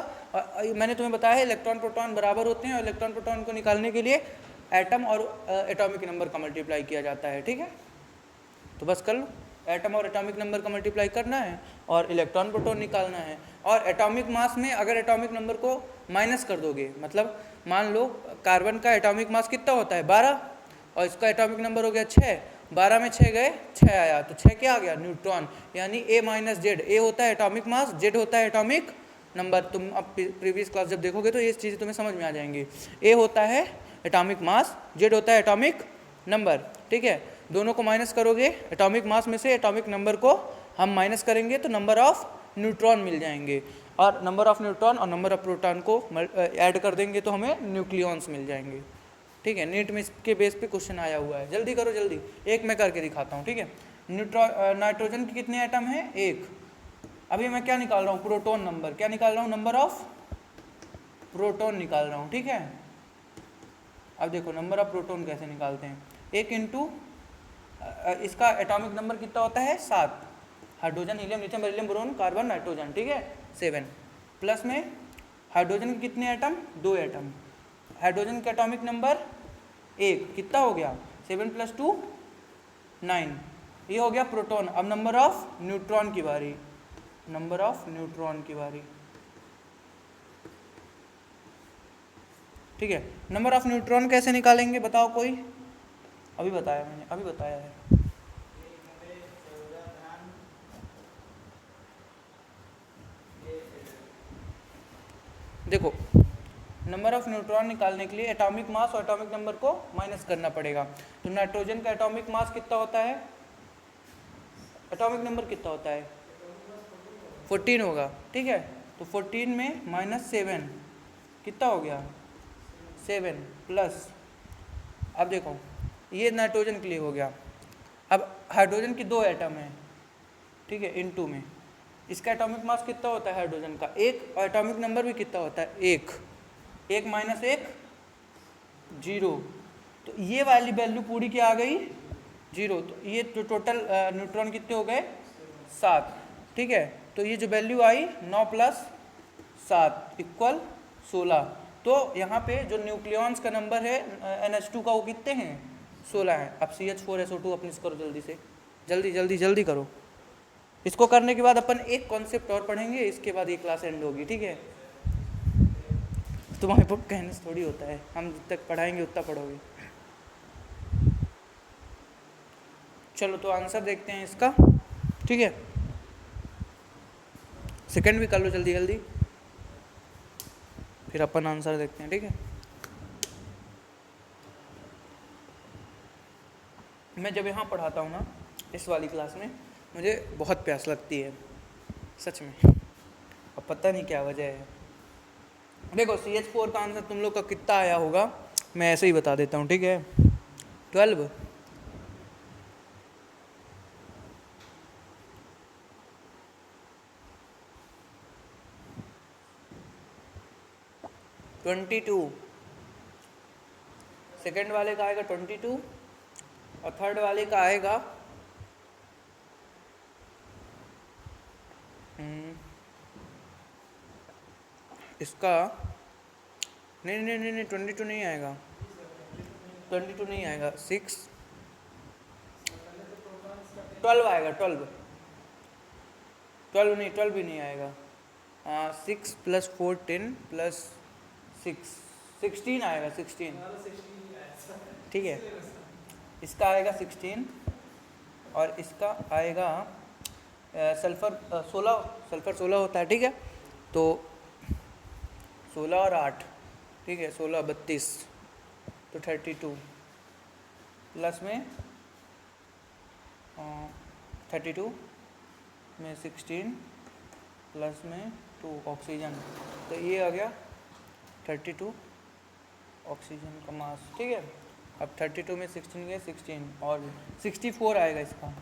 मैंने तुम्हें बताया है इलेक्ट्रॉन प्रोटॉन बराबर होते हैं, और इलेक्ट्रॉन प्रोटॉन को निकालने के लिए एटम और एटॉमिक नंबर का मल्टीप्लाई किया जाता है, ठीक है। तो बस कर लो, एटम और एटॉमिक नंबर का मल्टीप्लाई करना है और इलेक्ट्रॉन प्रोटॉन निकालना है। और एटॉमिक मास में अगर एटॉमिक नंबर को माइनस कर दोगे, मतलब मान लो कार्बन का एटॉमिक मास कितना होता है 12, और इसका एटॉमिक नंबर हो गया 6, 12 में 6 गए 6 आया, तो 6 क्या आ गया, न्यूट्रॉन, यानी A माइनस जेड। ए होता है एटॉमिक मास, जेड होता है एटॉमिक नंबर। तुम अब प्रीवियस क्लास जब देखोगे तो ये चीज़ें तुम्हें समझ में आ जाएंगी। ए होता है एटॉमिक मास, जेड होता है एटॉमिक नंबर, ठीक है। दोनों को माइनस करोगे, एटॉमिक मास में से एटॉमिक नंबर को हम माइनस करेंगे तो नंबर ऑफ न्यूट्रॉन मिल जाएंगे, और नंबर ऑफ न्यूट्रॉन और नंबर ऑफ प्रोटॉन को ऐड कर देंगे तो हमें न्यूक्लियॉन्स मिल जाएंगे, ठीक है। नीट में इसके बेस पे क्वेश्चन आया हुआ है, जल्दी करो जल्दी, एक मैं करके दिखाता हूँ, ठीक है। नाइट्रोजन के कितने एटम हैं, 1। अभी मैं क्या निकाल रहा हूँ, प्रोटॉन नंबर, क्या निकाल रहा हूँ, नंबर ऑफ प्रोटॉन निकाल रहा हूँ, ठीक है। अब देखो नंबर ऑफ प्रोटॉन कैसे निकालते हैं, 1 इंटू इसका एटॉमिक नंबर कितना होता है 7, hydrogen helium lithium beryllium boron carbon nitrogen, ठीक है, 7। प्लस में हाइड्रोजन के कितने एटम, 2 एटम, हाइड्रोजन का एटॉमिक नंबर 1, कितना हो गया 7 + 2 9, ये हो गया प्रोटॉन। अब नंबर ऑफ न्यूट्रॉन की बारी, नंबर ऑफ न्यूट्रॉन की बारी, ठीक है। नंबर ऑफ न्यूट्रॉन कैसे निकालेंगे बताओ कोई, अभी बताया मैंने, अभी बताया है। देखो नंबर ऑफ न्यूट्रॉन निकालने के लिए एटॉमिक मास और एटॉमिक नंबर को माइनस करना पड़ेगा। तो नाइट्रोजन का एटॉमिक मास कितना होता है, एटॉमिक नंबर कितना होता है 14 होगा, ठीक है। तो 14 में -7 कितना हो गया 7 प्लस, अब देखो ये नाइट्रोजन के लिए हो गया। अब हाइड्रोजन की 2 एटम है, ठीक है, इनटू में इसका एटॉमिक मास कितना होता है हाइड्रोजन का 1, और एटॉमिक नंबर भी कितना होता है 1, 1 - 1 0, तो ये वाली वैल्यू पूरी क्या आ गई 0। तो ये जो टोटल न्यूट्रॉन कितने हो गए 7, ठीक है। तो ये जो वैल्यू आई 9 + 7 इक्वल 16। तो यहाँ पे जो न्यूक्लियॉन्स का नंबर है NH2 का वो कितने हैं 16 है। अब CH4SO2 अपनी करो जल्दी से, जल्दी जल्दी जल्दी करो। इसको करने के बाद अपन एक कॉन्सेप्ट और पढ़ेंगे, इसके बाद ये क्लास एंड होगी, ठीक है। तुम्हारे बुक कहने से थोड़ी होता है, हम जब तक पढ़ाएंगे उतना पढ़ोगे। चलो तो आंसर देखते हैं इसका, ठीक है। सेकंड भी कर लो जल्दी जल्दी, फिर अपन आंसर देखते हैं, ठीक है। मैं जब यहाँ पढ़ाता हूँ ना इस वाली क्लास में, मुझे बहुत प्यास लगती है सच में, अब पता नहीं क्या वजह है। देखो CH4 का आंसर तुम लोग का कितना आया होगा, मैं ऐसे ही बता देता हूँ, ठीक है। 12। सेकेंड वाले का आएगा 22 और थर्ड वाले का आएगा इसका नहीं 22 नहीं आएगा, 22 नहीं आएगा, 6 12 आएगा, 12 नहीं, 12 भी नहीं आएगा। 6 + 4 10 + 6 16 आएगा, 16, ठीक है। इसका आएगा 16 और इसका आएगा सल्फ़र 16, सल्फ़र 16 होता है, ठीक है। तो 16 और 8, ठीक है, 16 32, तो 32 प्लस में 32 में 16 प्लस में 2 ऑक्सीजन, तो ये आ गया 32 ऑक्सीजन का मास, ठीक है। अब 32 में 16 गए 16 और 64 आएगा इसका।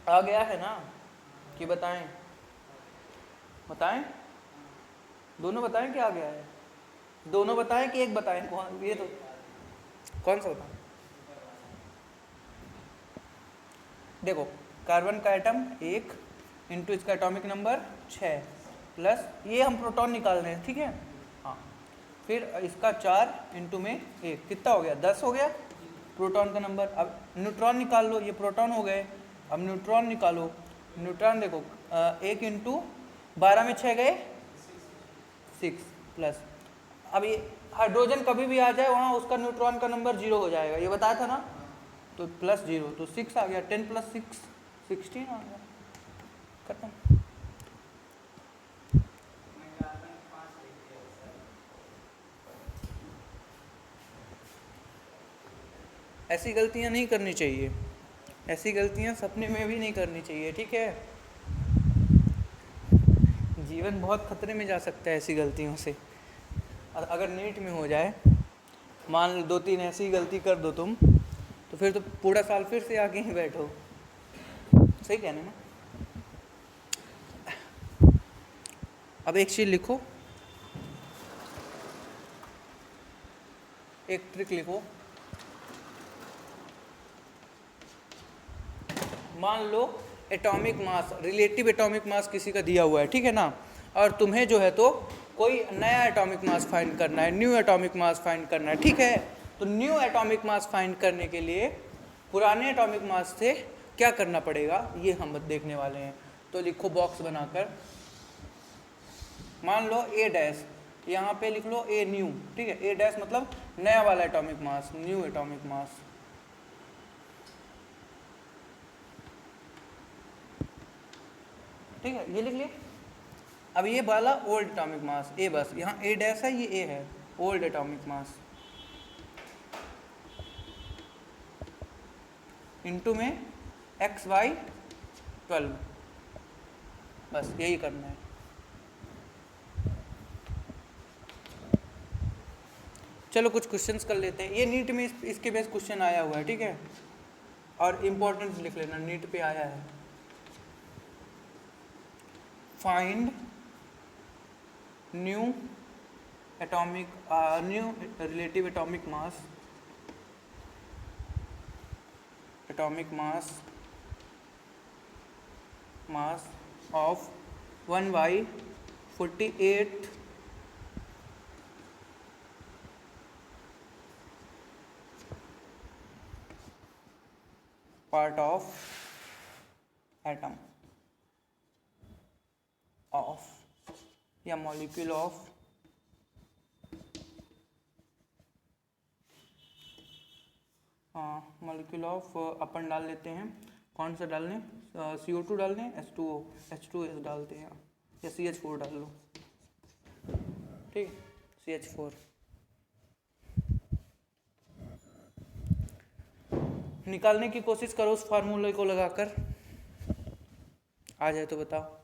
आ गया है ना कि बताएं, बताएं, दोनों बताएं क्या आ गया है, दोनों बताएं कि एक बताएं, कौन ये तो कौन सा बताएं। देखो कार्बन का एटम 1 इंटू इसका एटॉमिक नंबर 6 प्लस ये हम प्रोटॉन निकाल रहे हैं, ठीक है। हाँ, फिर इसका 4 इंटू में 1 कितना हो गया 10 हो गया प्रोटॉन का नंबर। अब न्यूट्रॉन निकाल लो, ये प्रोटॉन हो गए, अब न्यूट्रॉन निकालो। न्यूट्रॉन देखो 1 इंटू 12 में 6 गए 6 प्लस, अब ये हाइड्रोजन कभी भी आ जाए वहाँ उसका न्यूट्रॉन का नंबर 0 हो जाएगा, ये बताया था ना, तो प्लस 0 तो 6 आ गया, 10 + 6 16 आ गया, खत्म। ऐसी गलतियाँ नहीं करनी चाहिए, ऐसी गलतियाँ सपने में भी नहीं करनी चाहिए, ठीक है। जीवन बहुत खतरे में जा सकता है ऐसी गलतियों से। अगर नीट में हो जाए, मान लो 2-3 ऐसी गलती कर दो तुम, तो फिर तो पूरा साल फिर से आके ही बैठो, सही कहना ना। अब एक चीज़ लिखो, एक ट्रिक लिखो। मान लो atomic mass, relative atomic mass किसी का दिया हुआ है, ठीक है ना, और तुम्हें जो है तो कोई नया एटॉमिक मास फाइंड करना है, न्यू एटॉमिक मास फाइंड करना है, ठीक है। तो न्यू एटॉमिक मास फाइंड करने के लिए पुराने एटॉमिक मास से क्या करना पड़ेगा ये हम देखने वाले हैं। तो लिखो बॉक्स बनाकर, मान लो A', यहाँ पे लिख लो A न्यू, ठीक है। A' मतलब नया वाला atomic mass, new atomic mass, ठीक है, ये लिख लिए। अब ये वाला ओल्ड एटॉमिक मास A, बस यहाँ A' है, ये A है, ओल्ड एटॉमिक मास इनटू में XY 12, बस यही करना है। चलो कुछ क्वेश्चंस कर लेते हैं, ये नीट में इसके बेस क्वेश्चन आया हुआ है, ठीक है, और इम्पोर्टेंट लिख लेना, नीट पे आया है। Find new relative atomic mass atomic mass of 1/48 part of atom of या मॉलिक्यूल ऑफ मॉलिक्यूल ऑफ अपन डाल लेते हैं, कौन सा डालने, CO2 डालने, H2O डालते हैं या CH4 डाल लो, ठीक, CH4 निकालने की कोशिश करो उस फार्मूले को लगाकर, आ जाए तो बताओ।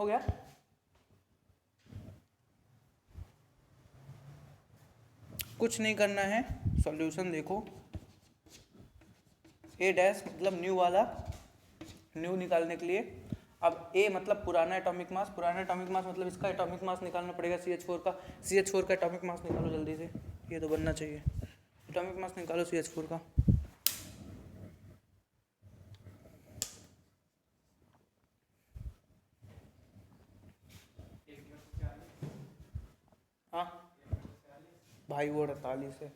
हो गया? कुछ नहीं करना है, सॉल्यूशन देखो, A डैश मतलब न्यू वाला, न्यू निकालने के लिए, अब A मतलब पुराना एटॉमिक मास, पुराना एटॉमिक मास मतलब इसका एटॉमिक मास निकालना पड़ेगा CH4 का, CH4 का एटॉमिक मास निकालो जल्दी से, ये तो बनना चाहिए, एटॉमिक मास निकालो CH4 का। हाँ भाई वो 48 है,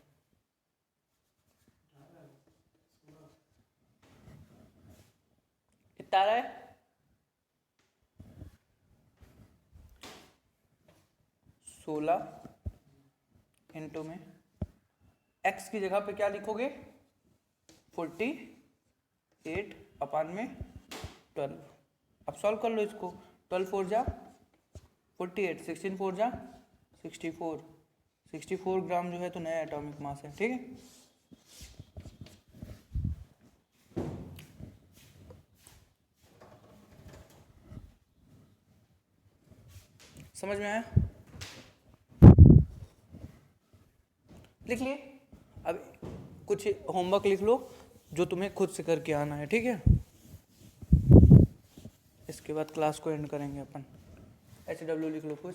कितना है 16 इंटू में x की जगह पे क्या लिखोगे 48 अपान में 12। अब सॉल्व कर लो इसको, 12 4 जा 48, 16 4 जा 64 ग्राम जो है तो नया एटॉमिक मास है, ठीक है। समझ में आया? लिख लिए? अब कुछ होमवर्क लिख लो जो तुम्हें खुद से करके आना है, ठीक है। इसके बाद क्लास को एंड करेंगे अपन। HW लिख लो कुछ,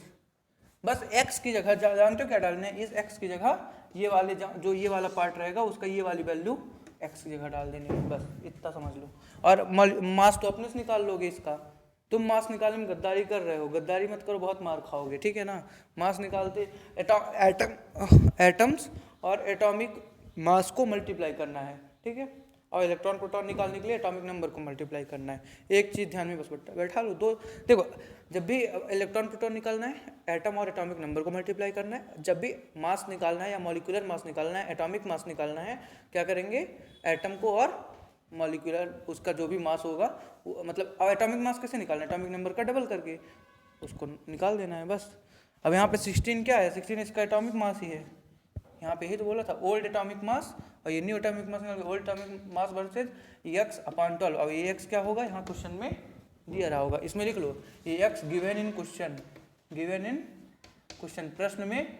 बस x की जगह जानते हो क्या डालना है, इस x की जगह ये वाले जो ये वाला पार्ट रहेगा उसका ये वाली वैल्यू x की जगह डाल देनी है, बस इतना समझ लो। और मास तो अपने से निकाल लोगे इसका, तुम मास निकालने में गद्दारी कर रहे हो, गद्दारी मत करो, बहुत मार खाओगे, ठीक है ना। मास निकालते एटम्स और एटॉमिक मास को मल्टीप्लाई करना है, ठीक है, और इलेक्ट्रॉन प्रोटॉन निकालने के लिए एटॉमिक नंबर को मल्टीप्लाई करना है। एक चीज़ ध्यान में बस बैठा लो, दो देखो, जब भी इलेक्ट्रॉन प्रोटॉन निकालना है एटम और एटॉमिक नंबर को मल्टीप्लाई करना है, जब भी मास निकालना है या मॉलिक्यूलर मास निकालना है, एटॉमिक मास निकालना है, क्या करेंगे, एटम को और मॉलिक्यूलर उसका जो भी मास होगा मतलब एटॉमिक मास कैसे निकालना है, एटॉमिक नंबर का डबल करके उसको निकाल देना है बस। अब यहाँ पे 16 क्या है, 16 इसका एटॉमिक मास ही है, यहाँ पे ही तो बोला था ओल्ड एटॉमिक मास और ये new atomic mass, old atomic mass versus x upon 12। अब ये x क्या होगा यहाँ क्वेश्चन में दिया रहा होगा, इसमें लिख लो ये x गिवन इन क्वेश्चन, प्रश्न में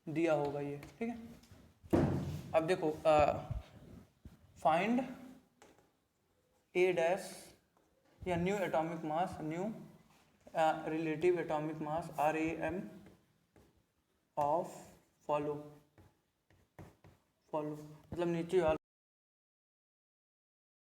दिया होगा ये, ठीक है। अब देखो फाइंड A डैश या new atomic mass, new relative atomic mass RAM of follow मतलब नीचे